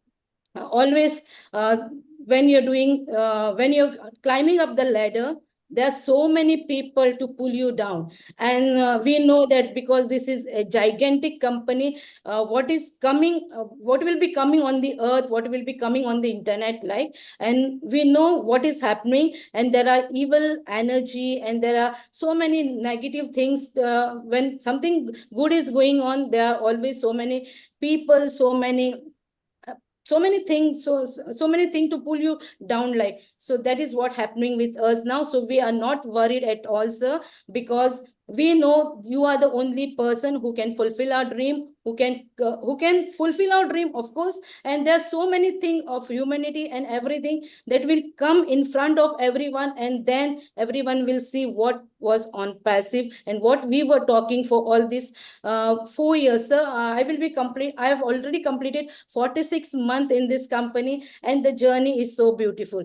always when you're climbing up the ladder, there are so many people to pull you down. And we know that, because this is a gigantic company, what will be coming on the earth, what will be coming on the internet, like. And we know what is happening, and there are evil energy, and there are so many negative things. When something good is going on, there are always so many people, so many things, so many things to pull you down, like. So that is what happening with us now. So we are not worried at all, sir, because we know you are the only person who can fulfill our dream, who can fulfill our dream, of course. And there's so many things of humanity and everything that will come in front of everyone, and then everyone will see what was on passive and what we were talking for all these 4 years. Sir, I have already completed 46 months in this company, and the journey is so beautiful.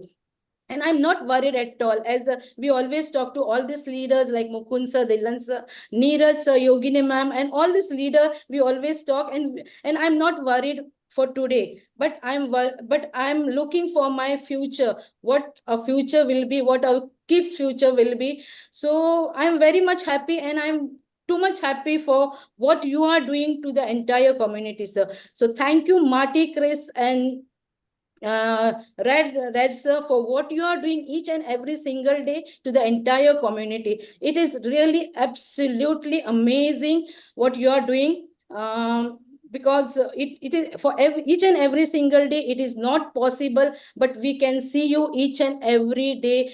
And I'm not worried at all. As we always talk to all these leaders like Mukund sir, Dilan sir, Neeraj sir, Yogini ma'am, and all these leaders, we always talk, and I'm not worried for today, but I'm looking for my future, what a future will be, what our kids' future will be. So I'm very much happy, and I'm too much happy for what you are doing to the entire community, sir. So thank you, Marty, Chris, and Red sir, for what you are doing each and every single day to the entire community. It is really absolutely amazing what you are doing. Because it is for each and every single day, it is not possible, but we can see you each and every day,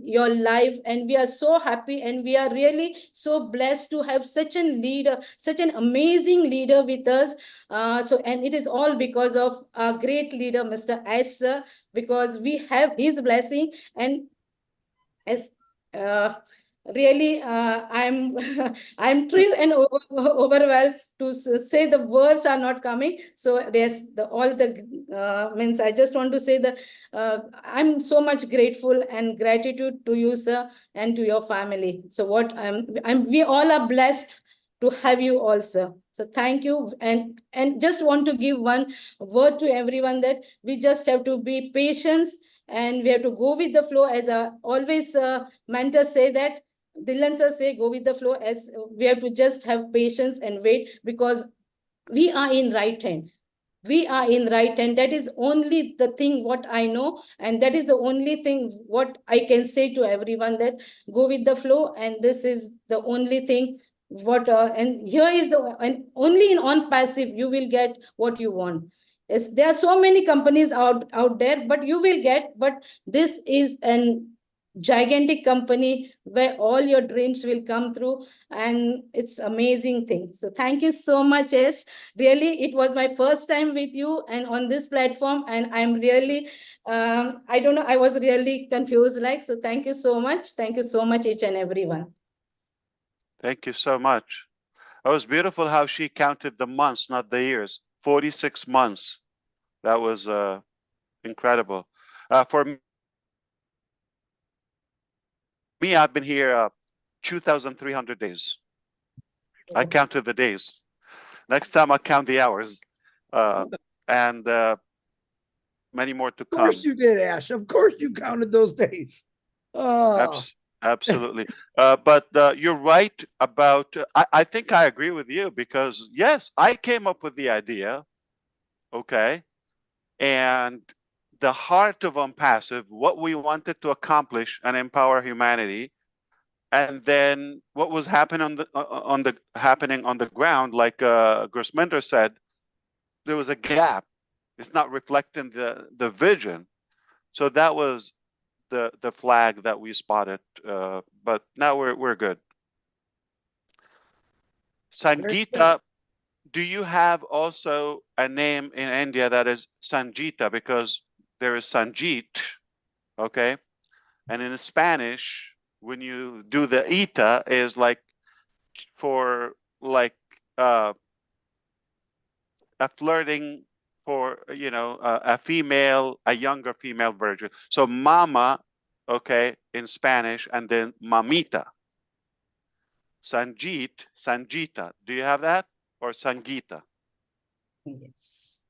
your life, and we are so happy, and we are really so blessed to have such a leader, such an amazing leader with us. And it is all because of our great leader, Mr. Ash sir, because we have his blessing. And as really, I'm I'm thrilled and overwhelmed to say the words are not coming. So yes, all the means I just want to say that I'm so much grateful and gratitude to you, sir, and to your family. So what we all are blessed to have you all, sir. So thank you, and just want to give one word to everyone that we just have to be patient, and we have to go with the flow, as always mentors say that. Dylan sir say go with the flow, as we have to just have patience and wait, because we are in right hand. We are in right hand. That is only the thing what I know, and that is the only thing what I can say to everyone, that go with the flow, and this is the only thing what and here is and only in on passive you will get what you want. Yes, there are so many companies out there, but you will get, but this is an gigantic company where all your dreams will come through, and it's amazing thing. So thank you so much, Ash. Really, it was my first time with you and on this platform, and I'm really I don't know, I was really confused, like. So thank you so much. Thank you so much, each and everyone. Thank you so much. It was beautiful how she counted the months, not the years. 46 months. That was incredible. For me, I've been here 2,300 days. I counted the days. Next time I'll count the hours. And many more to Of come. course you did, Ash. Of course you counted those days. Oh, Absolutely. But you're right about, I think I agree with you, because yes, I came up with the idea, okay? And the heart of OnPassive, what we wanted to accomplish and empower humanity, and then what was happening on the ground, like Grossmender said, there was a gap. It's not reflecting the vision. So that was the flag that we spotted, but now we're good. Sangeeta, do you have also a name in India that is Sangeeta? Because there is Sanjeet, okay? And in Spanish, when you do the ita, is like for like a flirting for, you know, a female, a younger female version. So mama, okay, in Spanish, and then mamita. Sanjeet, Sangeeta. Do you have that? Or Sangeeta? Yes.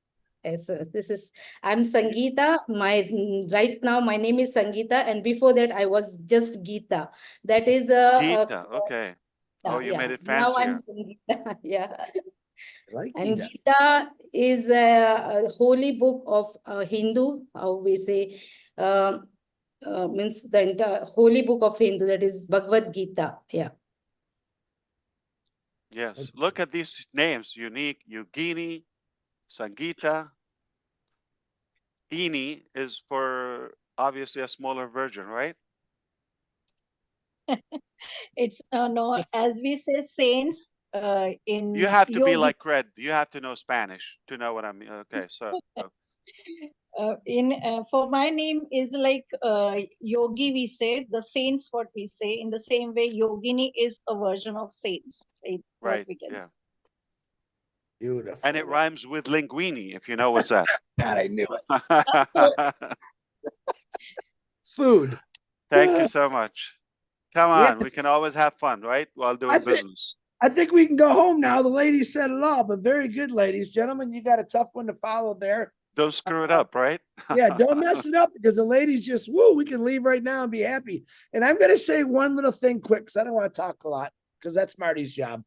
Yes, I'm Sangeeta. Right now my name is Sangeeta, and before that I was just Geeta. That is Geeta, okay. Oh, you made it Now I'm fancier. Sangeeta. Yeah. like And that. Gita is a holy book of Hindu, how we say, means the entire holy book of Hindu, that is Bhagavad Gita. Yeah. Yes, look at these names, unique, Yogini, Sangeeta. Ini is for obviously a smaller version, right? It's no, as we say, saints in You have to be yogi. like Red. You have to know Spanish to know what I mean. Okay, so For my name is like yogi. We say the saints. What we say in the same way, yogini is a version of saints. Right? What right, we can yeah. say. Beautiful. And it rhymes with linguini, if you know what's that. God, I knew it. Food. Thank you so much. Come Yeah. on, we can always have fun, right? While doing business. I think we can go home now. The ladies said it all, but very good, ladies. Gentlemen, you got a tough one to follow there. Don't screw it up, right? Yeah, don't mess it up because the ladies just, woo, we can leave right now and be happy. And I'm going to say one little thing quick because I don't want to talk a lot because that's Marty's job.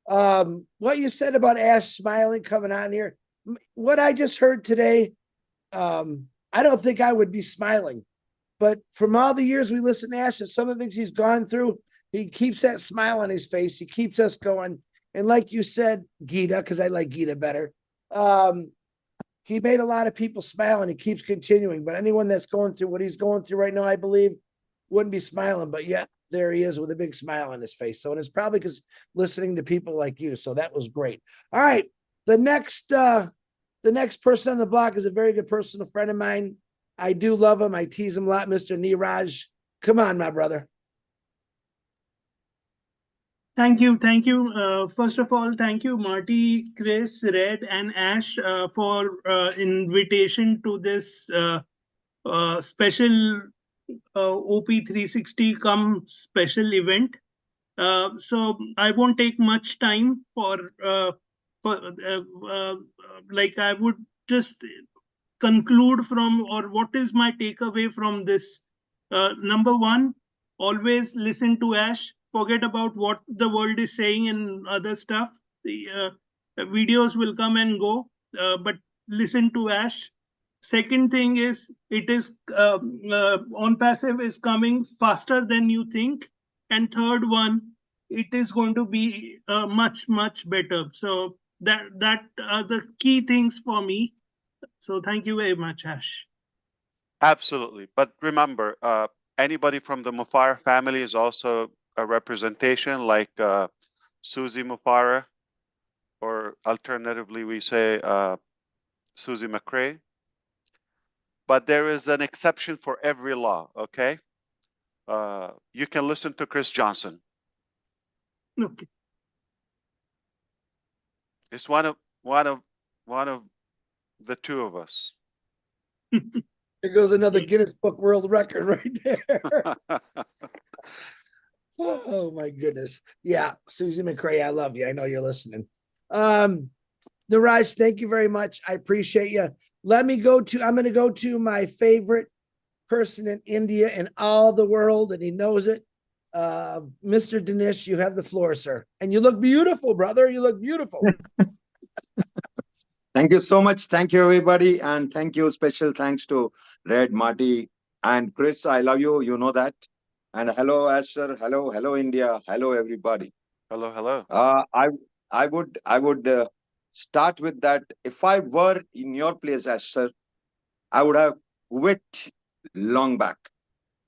What you said about Ash smiling coming on here, what I just heard today, I don't think I would be smiling. But from all the years we listen to Ash and some of the things he's gone through, he keeps that smile on his face. He keeps us going. And like you said, Gita, because I like Gita better, he made a lot of people smile and he keeps continuing. But anyone that's going through what he's going through right now, I believe, wouldn't be smiling. But yet there he is with a big smile on his face. So and it's probably because listening to people like you. So that was great. All right. The next person on the block is a very good personal friend of mine. I do love him. I tease him a lot, Mr. Neeraj. Come on, my brother. Thank you. Thank you. First of all, thank you, Marty, Chris, Red, and Ash for invitation to this special OP360 come special event. So I won't take much time like I would just conclude from, or what is my takeaway from this. Number one, always listen to Ash. Forget about what the world is saying and other stuff. The videos will come and go, but listen to Ash. Second thing is, it is on passive is coming faster than you think. And third one, it is going to be much better. So that are the key things for me. So thank you very much, Ash. Absolutely. But remember, anybody from the Mufareh family is also a representation, like Susie Mufareh, or alternatively we say Susie McRae. But there is an exception for every law, okay? You can listen to Chris Johnson. Okay. It's one of the two of us. There goes another Guinness Book World Record right there. Oh my goodness. Yeah, Susie McRae, I love you. I know you're listening. Neeraj, thank you very much. I appreciate you. I'm going to go to my favorite person in India and all the world, and he knows it. Mr. Dinesh, you have the floor, sir. And you look beautiful, brother. You look beautiful. Thank you so much. Thank you, everybody. And thank you. Special thanks to Red, Marty, and Chris. I love you. You know that. And hello, Asher. Hello, India. Hello, everybody. Hello. I would start with that. If I were in your place, Asher, I would have quit long back.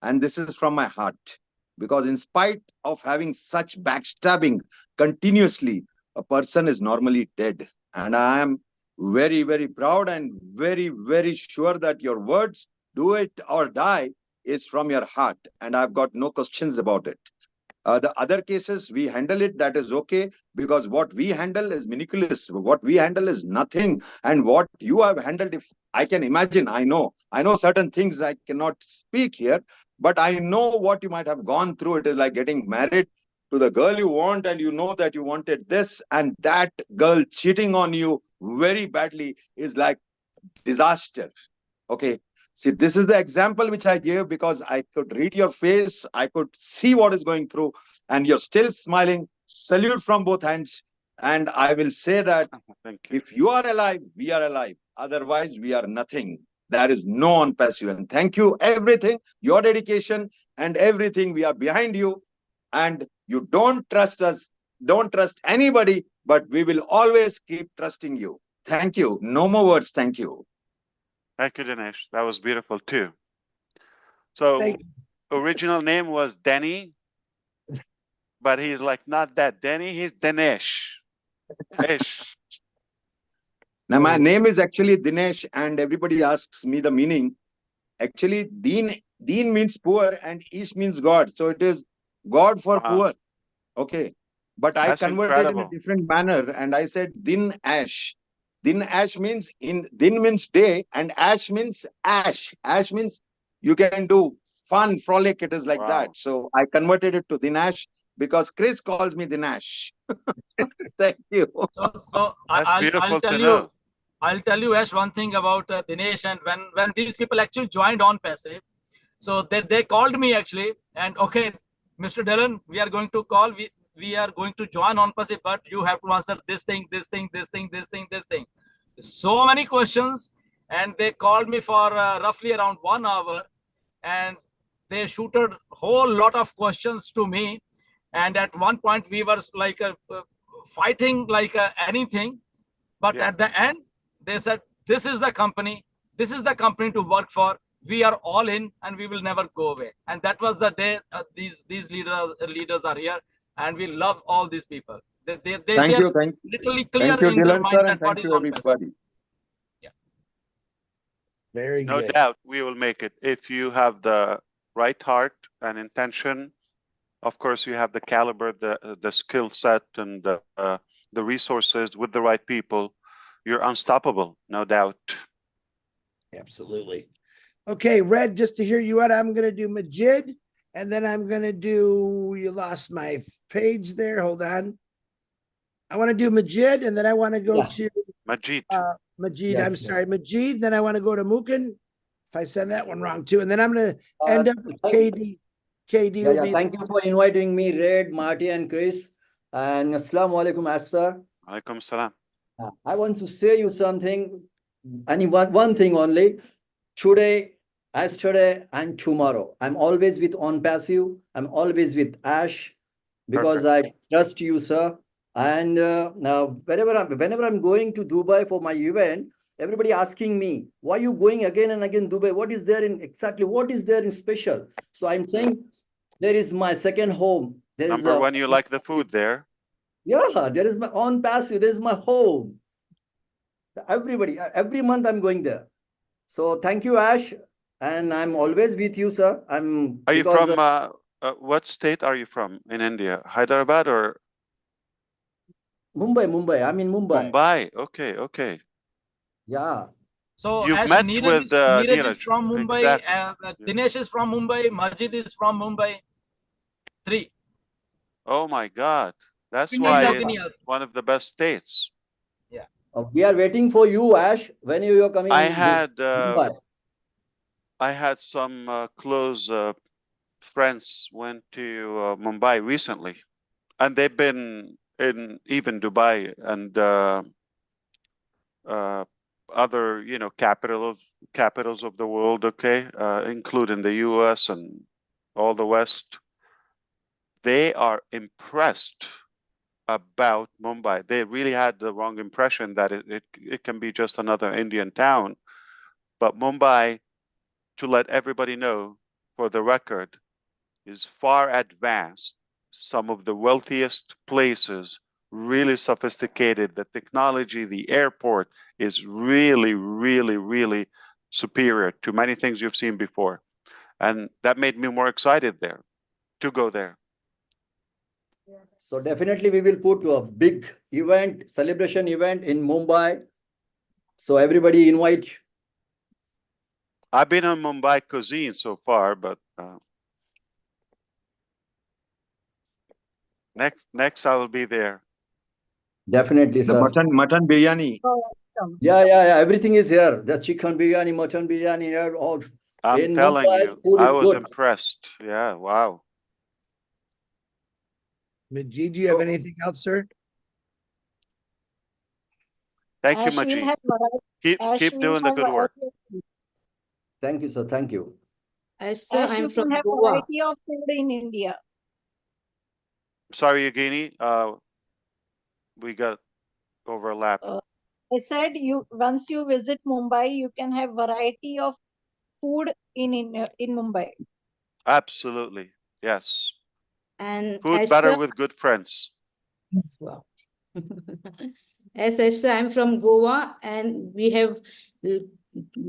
And this is from my heart. Because in spite of having such backstabbing continuously, a person is normally dead. And I am very, very proud and very, very sure that your words, do it or die, is from your heart. And I've got no questions about it. The other cases, we handle it, that is okay, because what we handle is miraculous. What we handle is nothing. And what you have handled, if I can imagine, I know certain things I cannot speak here, but I know what you might have gone through. It is like getting married to the girl you want, and you know that you wanted this, and that girl cheating on you very badly is like disaster. Okay. See, this is the example which I gave because I could read your face. I could see what is going through, and you're still smiling. Salute from both hands. And I will say that if you are alive, we are alive. Otherwise, we are nothing. There is no on passive. And thank you, everything, your dedication and everything. We are behind you. And you don't trust us, don't trust anybody, but we will always keep trusting you. Thank you. No more words. Thank you. Thank you, Dinesh. That was beautiful too. So original name was Denny, but he's like not that Denny. He's Dinesh. Ish. Now, my name is actually Dinesh, and everybody asks me the meaning. Actually, Deen means poor, and Ish means God. So it is God for Wow. poor. Okay. But I That's converted in a incredible. different manner, and I said Din Ash. Din Ash means Din means day, and Ash means ash. Ash means you can do fun, frolic. It is like Wow. that. So I converted it to Dinash because Chris calls me Dinash. Thank you. So That's I'll beautiful tell to you. know. I'll tell you, Ash, one thing about Dinesh, and when these people actually joined on passive, so they called me actually, and okay, Mr. Dylan, we are going to call, we are going to join on passive, but you have to answer this thing, this thing, this thing, this thing, this thing. So many questions, and they called me for roughly around 1 hour, and they shooted whole lot of questions to me, and at one point we were like fighting like anything. But Yeah. at the end, they said, this is the company to work for. We are all in, and we will never go away. And that was the day these leaders are here, and we love all these people. They Thank are you. literally clear Thank you, in their Dylan mind sir, that and what thank is you, on passive. everybody. Very No good. doubt we will make it if you have the right heart and intention. Of course, you have the caliber, the skill set, and the resources with the right people. You're unstoppable, no doubt. Absolutely. Okay, Red, just to hear you out, I'm going to do Majid, and then I'm going to do, you lost my page there. Hold on. I want to do Majid, and then I want to go Yeah. to Majid. Majid. Yes, I'm yes. sorry, Majid. Then I want to go to Mukin. If I send that one wrong too, and then I'm going to end up with thank- KD. KD Yeah, will yeah. be. Thank you for inviting me, Red, Marty, and Chris. And Assalamu alaikum, Ash sir. Alaikum salam. I want to say you something, one thing only. Today, yesterday, and tomorrow. I'm always with On Passive. I'm always with Ash because I trust you, sir. And now, whenever I'm going to Dubai for my event, everybody asking me, why are you going again and again Dubai? What is there in special? So I'm saying there is my second home. There is Number one, you like the food there. Yeah, there is my On Passive. There is my home. Everybody, every month I'm going there. So thank you, Ash. And I'm always with you, sir. Are you from, what state are you from in India? Hyderabad or? Mumbai. I'm in Mumbai. Mumbai. Okay, okay. Yeah. So You've Ash, met Neeraj with Neeraj is Neeraj. from Mumbai, Exactly. Dinesh is from Mumbai, Majid is from Mumbai. 3. Oh my God. That's And why Yogini it's also. one of the best states. Yeah. We are waiting for you, Ash. When you are coming? I in had Mumbai. I had some close friends went to Mumbai recently, and they've been in even Dubai and other, you know, capitals of the world. Okay, including the U.S. and all the West. They are impressed about Mumbai. They really had the wrong impression that it can be just another Indian town, but Mumbai, to let everybody know, for the record, is far advanced. Some of the wealthiest places, really sophisticated. The technology, the airport is really, really, really superior to many things you've seen before. And that made me more excited there to go there. So definitely we will put a big event, celebration event in Mumbai. So everybody invite. I've been on Mumbai cuisine so far, but next I will be there. Definitely, The sir. mutton biryani. Yeah. Everything is here. The chicken biryani, mutton biryani, here. All I'm in telling Mumbai, you, food I is was good. impressed. Yeah, wow. Majid, do you have anything else, sir? Thank you, Ash will Majid. have variety. Ash Keep will doing the have good work. variety of food. Thank you, sir. Thank you. Ash, sir, Ash, I'm you from can have Goa. variety of food in India. Sorry, Yogini, we got overlapped. I said once you visit Mumbai, you can have variety of food in Mumbai. Absolutely, yes. And Food as better sir, with good friends. as well. As sir, I'm from Goa, and we have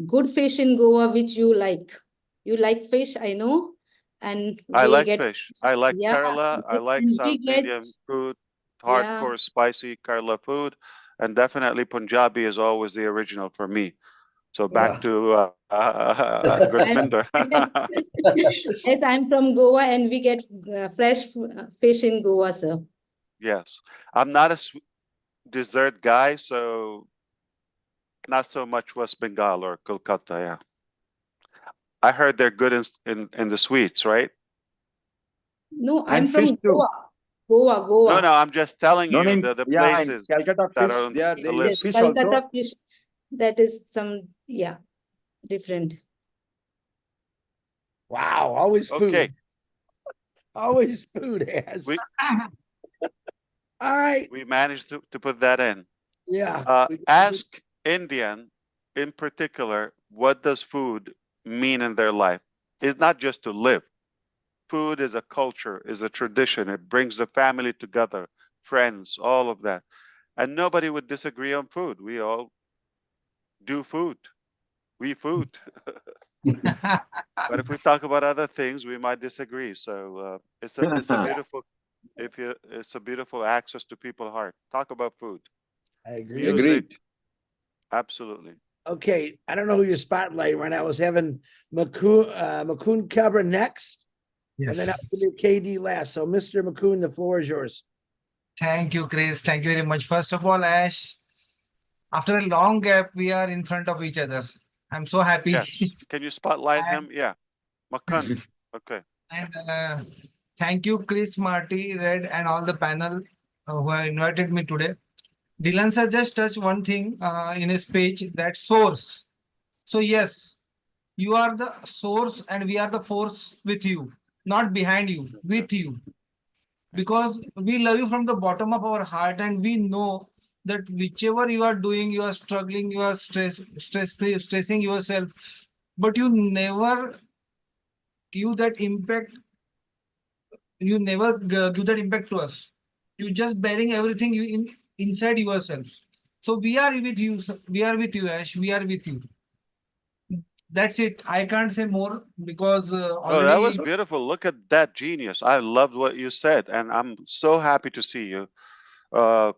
good fish in Goa, which you like. You like fish, I know, and I we like get, fish. I like yeah, Kerala. I yes, like and South we get, Indian food, yeah, hardcore, spicy Kerala food, and definitely Punjabi is always the original for me. So back to and Gurminder. yes, I'm from Goa, and we get fresh fish in Goa, sir. Yes, I'm not a dessert guy, so not so much West Bengal or Kolkata. Yeah, I heard they're good in the sweets, right? No, I'm And fish from too. Goa, No, Goa. no, I'm just telling No, you in the yeah, in places Calcutta that fish, are on they the eat Yes, list. fish Calcutta also. fish, that is some, yeah, different. Wow, always Okay, food. Always food, Ash. we All right. we managed to put that in. Yeah. Ask Indian in particular, what does food mean in their life? It's not just to live. Food is a culture, is a tradition. It brings the family together, friends, all of that. And nobody would disagree on food. We all do food. We food. But if we talk about other things, we might disagree. So it's a beautiful it's a beautiful access to people's heart. Talk about food, I agree. music, Agreed. absolutely. Okay. I don't know who you're spotlighting right now. I was having Makun cover next. And then I was gonna do KD last. So Mr. Makun, the floor is yours. Thank you, Chris. Thank you very much. First of all, Ash, after a long gap, we are in front of each other. I'm so happy. Yes. Can you spotlight him? Yeah. Makan. Okay. And thank you, Chris, Marty, Red, and all the panel who have invited me today. Dylan sir just touched one thing in his speech, that source. So yes, you are the source and we are the force with you, not behind you, with you. Because we love you from the bottom of our heart and we know that whichever you are doing, you are struggling, you are stressing yourself, but you never give that impact. You never give that impact to us. You just bearing everything inside yourself. So we are with you. We are with you, Ash. We are with you. That's it. I can't say more because Oh, that was already. beautiful. Look at that genius. I loved what you said, and I'm so happy to see you. Uh,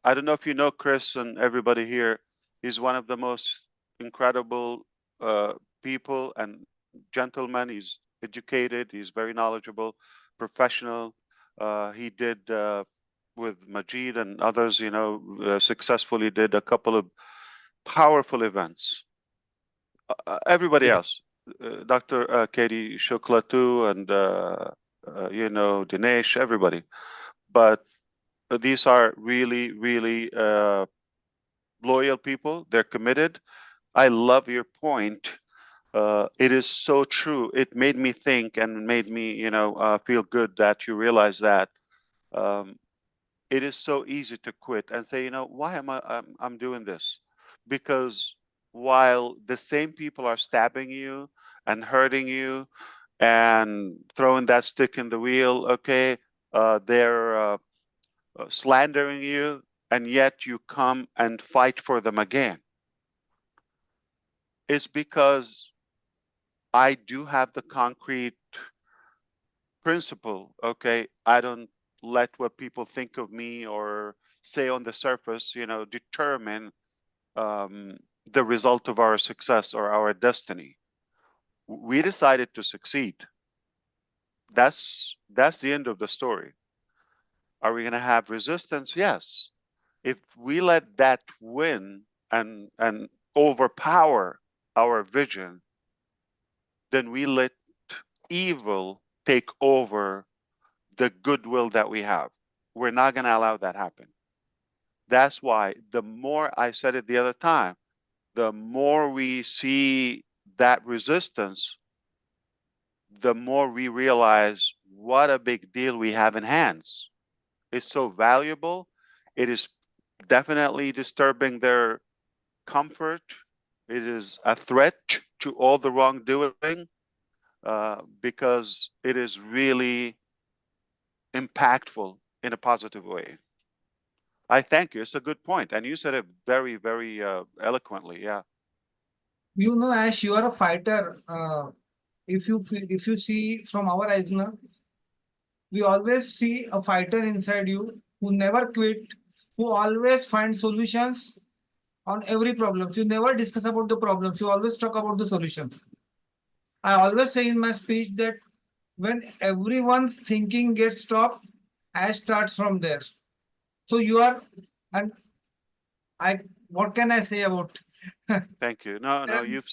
I don't know if you know Chris and everybody here. He's one of the most incredible people and gentlemen. He's educated. He's very knowledgeable, professional. He did with Majid and others, successfully did a couple of powerful events. Everybody else, Dr. Katie Shukla too, and Dinesh, everybody. But these are really, really loyal people. They're committed. I love your point. It is so true. It made me think and made me, feel good that you realize that. It is so easy to quit and say, why am I'm doing this? Because while the same people are stabbing you and hurting you and throwing that stick in the wheel, okay, they're slandering you, and yet you come and fight for them again. It's because I do have the concrete principle, okay? I don't let what people think of me or say on the surface, determine the result of our success or our destiny. We decided to succeed. That's the end of the story. Are we going to have resistance? Yes. If we let that win and overpower our vision, then we let evil take over the goodwill that we have. We're not going to allow that happen. That's why the more, I said it the other time, the more we see that resistance, the more we realize what a big deal we have in hands. It's so valuable. It is definitely disturbing their comfort. It is a threat to all the wrongdoing because it is really impactful in a positive way. I thank you. It's a good point, and you said it very, very eloquently. Yeah. You know, Ash, you are a fighter. If you see from our eyes now, we always see a fighter inside you who never quit, who always find solutions on every problem. You never discuss about the problems. You always talk about the solutions. I always say in my speech that when everyone's thinking gets stopped, Ash starts from there. So you are, and what can I say about? Thank you. No, you've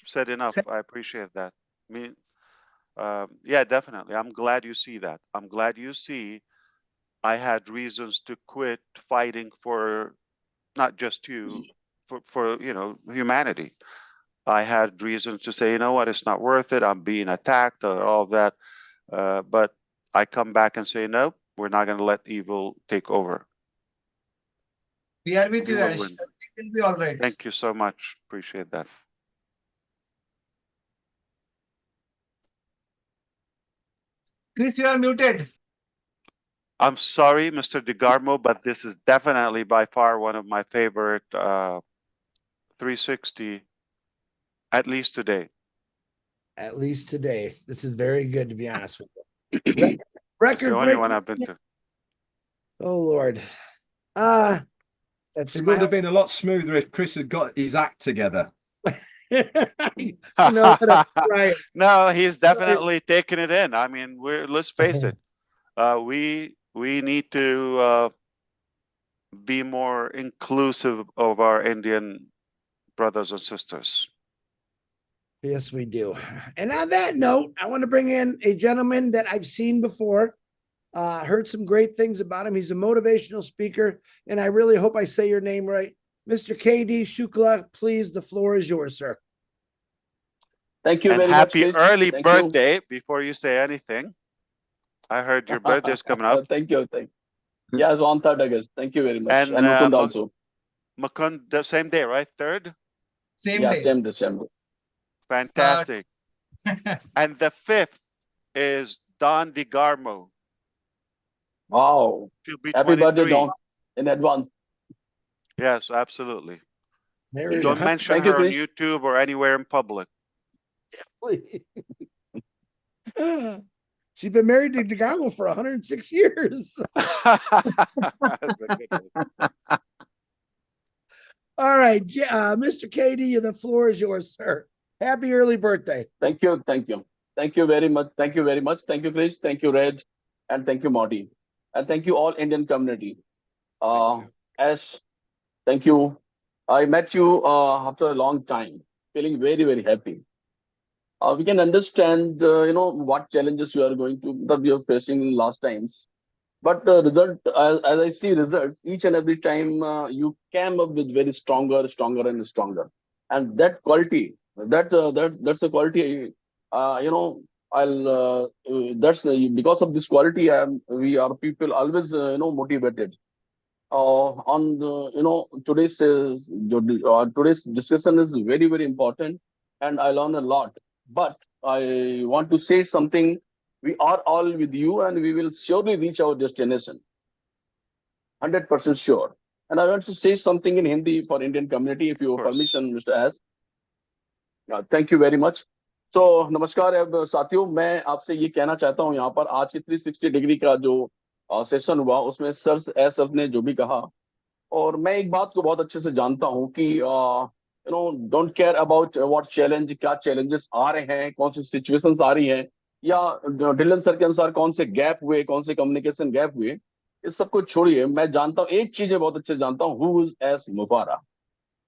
said enough. I appreciate that. I mean, yeah, definitely. I'm glad you see that. I'm glad you see I had reasons to quit fighting for not just you, for humanity. I had reasons to say, you know what, it's not worth it. I'm being attacked or all of that. But I come back and say, no, we're not going to let evil take over. We are with We you, will Ash. win. It will be all right. Thank you so much. Appreciate that. Chris, you are muted. I'm sorry, Mr. DeGarmo, but this is definitely by far one of my favorite 360, at least today. At least today. This is very good, to be honest with you. It's Record the only break. one I've been to. Oh Lord. That's It would have been a lot smoother if Chris had got his act together. Right. No, he's definitely taking it in. I mean, let's face it. We need to be more inclusive of our Indian brothers and sisters. Yes, we do. And on that note, I want to bring in a gentleman that I've seen before. Heard some great things about him. He's a motivational speaker, and I really hope I say your name right. Mr. KD Shukla, please, the floor is yours, sir. Thank you And very happy much. Chris. early Thank birthday before you say anything. I heard your birthday's coming up. Thank you. Yes, on 3rd August. Thank you very much. And And Mukund also. Mukund, the same day, right? 3rd? Same Yeah, day. same December. Fantastic. And the 5th is Don DeGarmo. Wow. She'll be Happy birthday, 23. Don, in advance. Yes, absolutely. There is Don't mention Thank you, her on Chris. YouTube or anywhere in public. She's been married to DeGarmo for 106 years. That's a good one. All right, Mr. KD, the floor is yours, sir. Happy early birthday. Thank you. Thank you very much. Thank you very much. Thank you, Chris. Thank you, Red. And thank you, Marty. And thank you all Indian community. As thank you. I met you after a long time, feeling very, very happy. We can understand, what challenges you are going to, that we are facing last times. But the result, as I see results, each and every time you came up with very stronger and stronger. And that quality, that's the quality, that's because of this quality, we are people always, motivated. On the, today's discussion is very, very important, and I learn a lot. But I want to say something. We are all with you, and we will surely reach our destination. 100% sure. And I want to say something in Hindi for Indian community, if you permission, Mr. S. Thank you very much. So, नमस्कार अब साथियों, मैं आपसे ये कहना चाहता हूँ यहाँ पर आज की 360 डिग्री का जो सेशन हुआ उसमें सर ने जो भी कहा, और मैं एक बात को बहुत अच्छे से जानता हूँ कि don't care about what challenge, क्या चैलेंजेस आ रहे हैं, कौन सी सिचुएशंस आ रही हैं, या डिलन सर के अनुसार कौन से गैप हुए, कौन से कम्युनिकेशन गैप हुए, इस सब को छोड़िए। मैं जानता हूँ, एक चीज मैं बहुत अच्छे से जानता हूँ, who is S Mufara.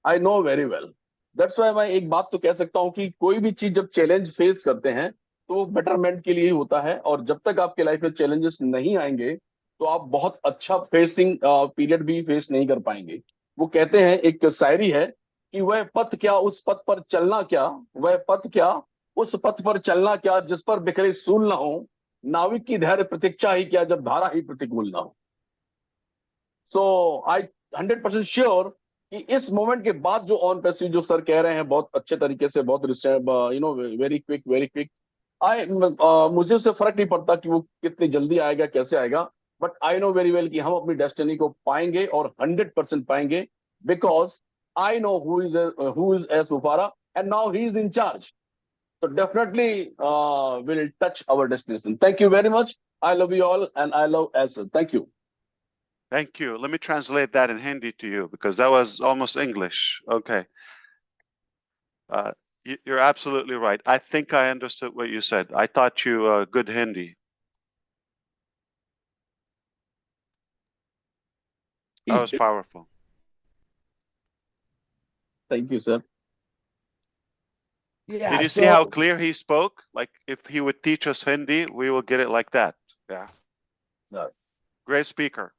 I know very well. That's why मैं एक बात तो कह सकता हूँ कि कोई भी चीज जब चैलेंज फेस करते हैं तो वो बेटरमेंट के लिए ही होता है, और जब तक आपके लाइफ में चैलेंजेस नहीं आएंगे तो आप बहुत अच्छा फेसिंग पीरियड भी फेस नहीं कर पाएंगे। वो कहते हैं, एक शायरी है कि वह पथ क्या उस पथ पर चलना क्या, वह पथ क्या उस पथ पर चलना क्या, जिस पर बिखरे सूल ना हो, नाविक की धैर्य प्रतीक्षा ही क्या, जब धारा ही प्रतिकूल ना हो। सो आई 100% श्योर कि इस मोमेंट के बाद जो ऑन पैसिव जो सर कह रहे हैं बहुत अच्छे तरीके से, बहुत वेरी क्विक, मुझे उससे फर्क नहीं पड़ता कि वो कितनी जल्दी आएगा, कैसे आएगा, but I know very well कि हम अपनी डेस्टिनी को पाएंगे और 100% पाएंगे, because I know who is S Mufara and now he is in charge. So definitely will touch our destination. Thank you very much. I love you all and I love Asa. Thank you. Thank you. Let me translate that in Hindi to you because that was almost English. Okay. You're absolutely right. I think I understood what you said. I taught you good Hindi. That was powerful. Thank you, sir. Yeah. Did you see how clear he spoke? Like if he would teach us Hindi, we will get it like that. Yeah. No. Great speaker.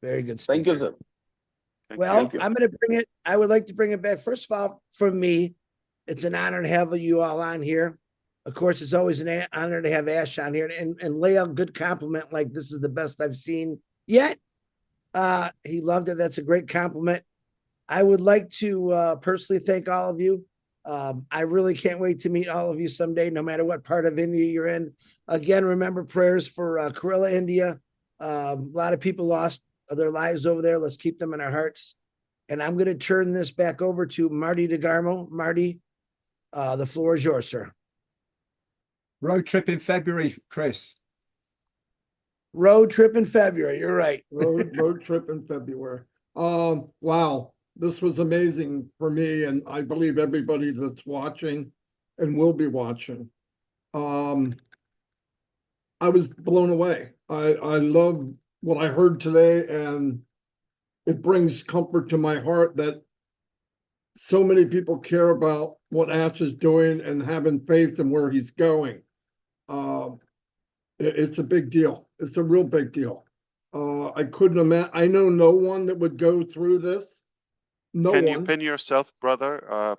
Very good speaker. Thank you, sir. Well, Thank you. I'm going to bring it. I would like to bring it back. First of all, for me, it's an honor to have you all on here. Of course, it's always an honor to have Ash on here and lay a good compliment like this is the best I've seen yet. He loved it. That's a great compliment. I would like to personally thank all of you. I really can't wait to meet all of you someday, no matter what part of India you're in. Again, remember prayers for Kerala, India. A lot of people lost their lives over there. Let's keep them in our hearts. And I'm going to turn this back over to Marty DeGarmo. Marty, the floor is yours, sir. Road trip in February, Chris. Road trip in February. You're right. Road trip in February. Wow. This was amazing for me, and I believe everybody that's watching and will be watching. I was blown away. I love what I heard today, and it brings comfort to my heart that so many people care about what Ash is doing and having faith in where he's going. It's a big deal. It's a real big deal. I couldn't imagine. I know no one that would go through this. No Can one. you pin yourself, brother?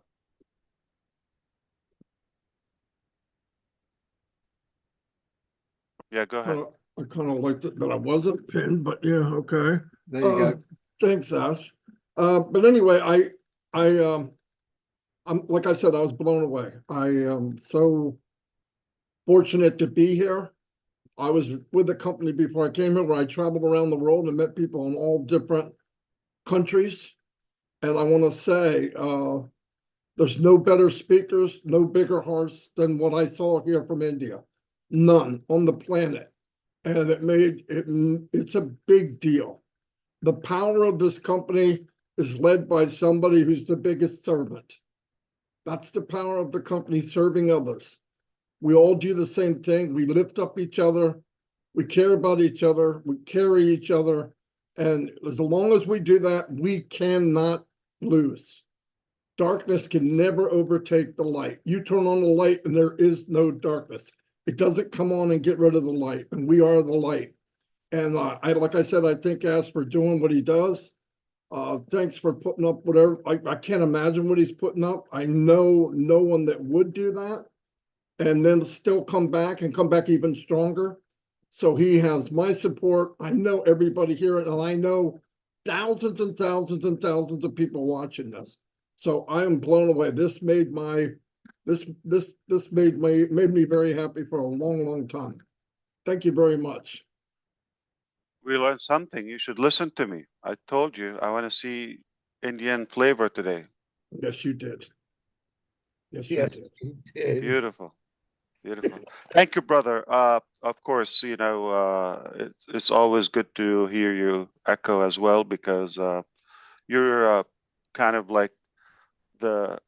Yeah, go ahead. I kind of liked it that I wasn't pinned, but yeah, okay. There you go. Thanks, Ash. But anyway, I'm like I said, I was blown away. I am so fortunate to be here. I was with the company before I came here, where I traveled around the world and met people in all different countries. And I want to say, there's no better speakers, no bigger hearts than what I saw here from India. None on the planet. And it's a big deal. The power of this company is led by somebody who's the biggest servant. That's the power of the company, serving others. We all do the same thing. We lift up each other. We care about each other. We carry each other. And as long as we do that, we cannot lose. Darkness can never overtake the light. You turn on the light and there is no darkness. It doesn't come on and get rid of the light, and we are the light. And like I said, I thank Ash for doing what he does. Thanks for putting up whatever. I can't imagine what he's putting up. I know no one that would do that and then still come back and come back even stronger. So he has my support. I know everybody here, and I know thousands and thousands and thousands of people watching this. So I am blown away. This made me very happy for a long, long time. Thank you very much. We learned something. You should listen to me. I told you I want to see Indian flavor today. Yes, you did. Yes, you did. Beautiful. Beautiful. Thank you, brother. Of course, you know, it's always good to hear you echo as well, because you're kind of like the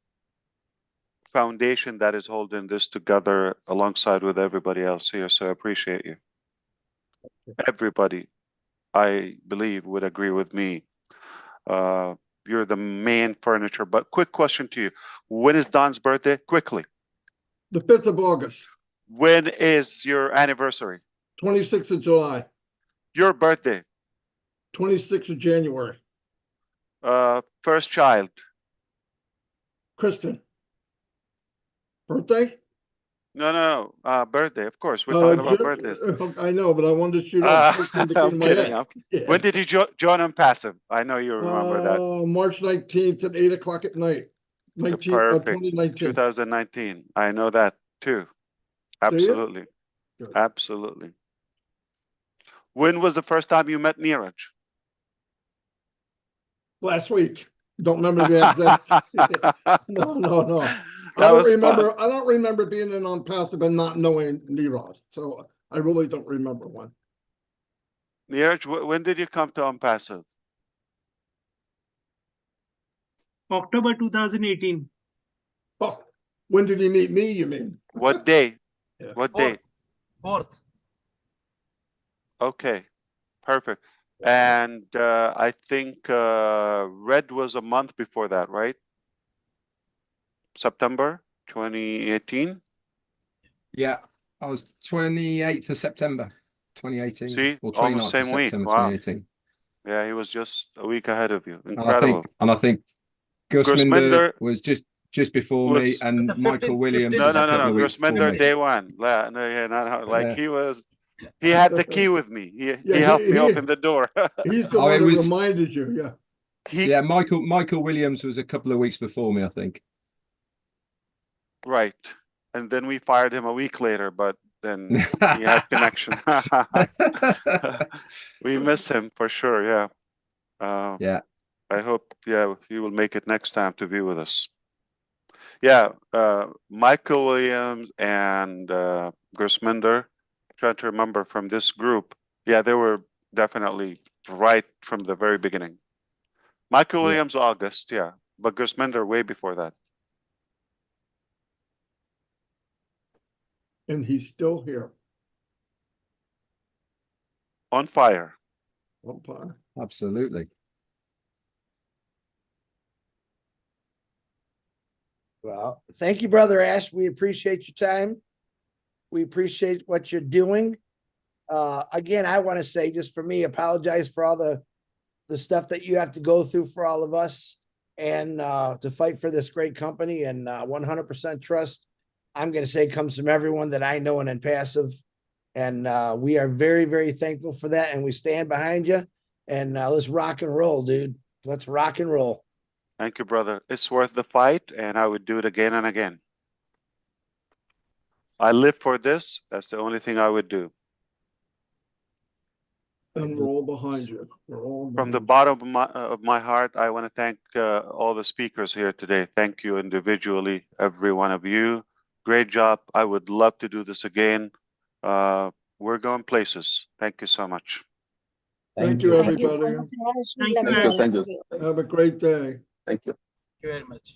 foundation that is holding this together alongside with everybody else here. So I appreciate you. Everybody, I believe, would agree with me. You're the main furniture. But quick question to you. When is Don's birthday? Quickly. The 5th of August. When is your anniversary? 26th of July. Your birthday? 26th of January. First child? Kristen. Birthday? No, birthday. Of course, we're talking about birthdays. I know, but I wanted to shoot up. I'm kidding. Yeah. When did you join on Passive? I know you remember that. March 19th at 8 o'clock at night. Perfect. 2019. 2019. I know that too. Absolutely. Good. Absolutely. When was the first time you met Neeraj? Last week. Don't remember the exact. No. That was fun. I don't remember being in on passive and not knowing Neeraj. So I really don't remember one. Neeraj, when did you come to Unpassive? October 2018. Oh, when did he meet me, you mean? What day? Yeah. What day? Fourth. Okay, perfect. And I think Red was a month before that, right? September 2018. Yeah, I was 28th of September 2018. See, or 29th almost of same week. September Wow. 2018. Yeah, he was just a week ahead of you. And Incredible. I think Gusminder Gusminder was just before me, was and It's a 15 Michael Williams 15 was a no. couple of weeks before Gusminder me. day one. No, yeah, not like Yeah. he had the key with me. He Yeah, helped me open the door. He's the Oh, one it that was- reminded you. Yeah. Yeah, Michael Williams was a couple of weeks before me, I think. Right. And then we fired him a week later, but then he had connection. We miss him for sure. Yeah. Yeah. I hope, he will make it next time to be with us. Yeah. Michael Williams and Gusminder, trying to remember from this group. Yeah, they were definitely right from the very beginning. Michael Yeah. Williams, August, yeah. But Gusminder way before that. And he's still here. On fire. Okay. Absolutely. Well, thank you, Brother Ash. We appreciate your time. We appreciate what you're doing. Again, I want to say, just for me, apologize for all the stuff that you have to go through for all of us, and to fight for this great company, and 100% trust, I'm going to say, comes from everyone that I know in Passive. And we are very, very thankful for that. And we stand behind you. And let's rock and roll, dude. Let's rock and roll. Thank you, brother. It's worth the fight, and I would do it again and again. I live for this. That's the only thing I would do. And we're all behind you. We're all From the behind bottom of my heart, I want to thank all the speakers here today. Thank you individually, every one of you. Great job. I would love to do this again. We're going places. Thank you so much. Thank you, Thank you so everybody. much, Ash. We Thank love you, you. Ash. Thank you. Have a great day. Thank you. Thank you very much.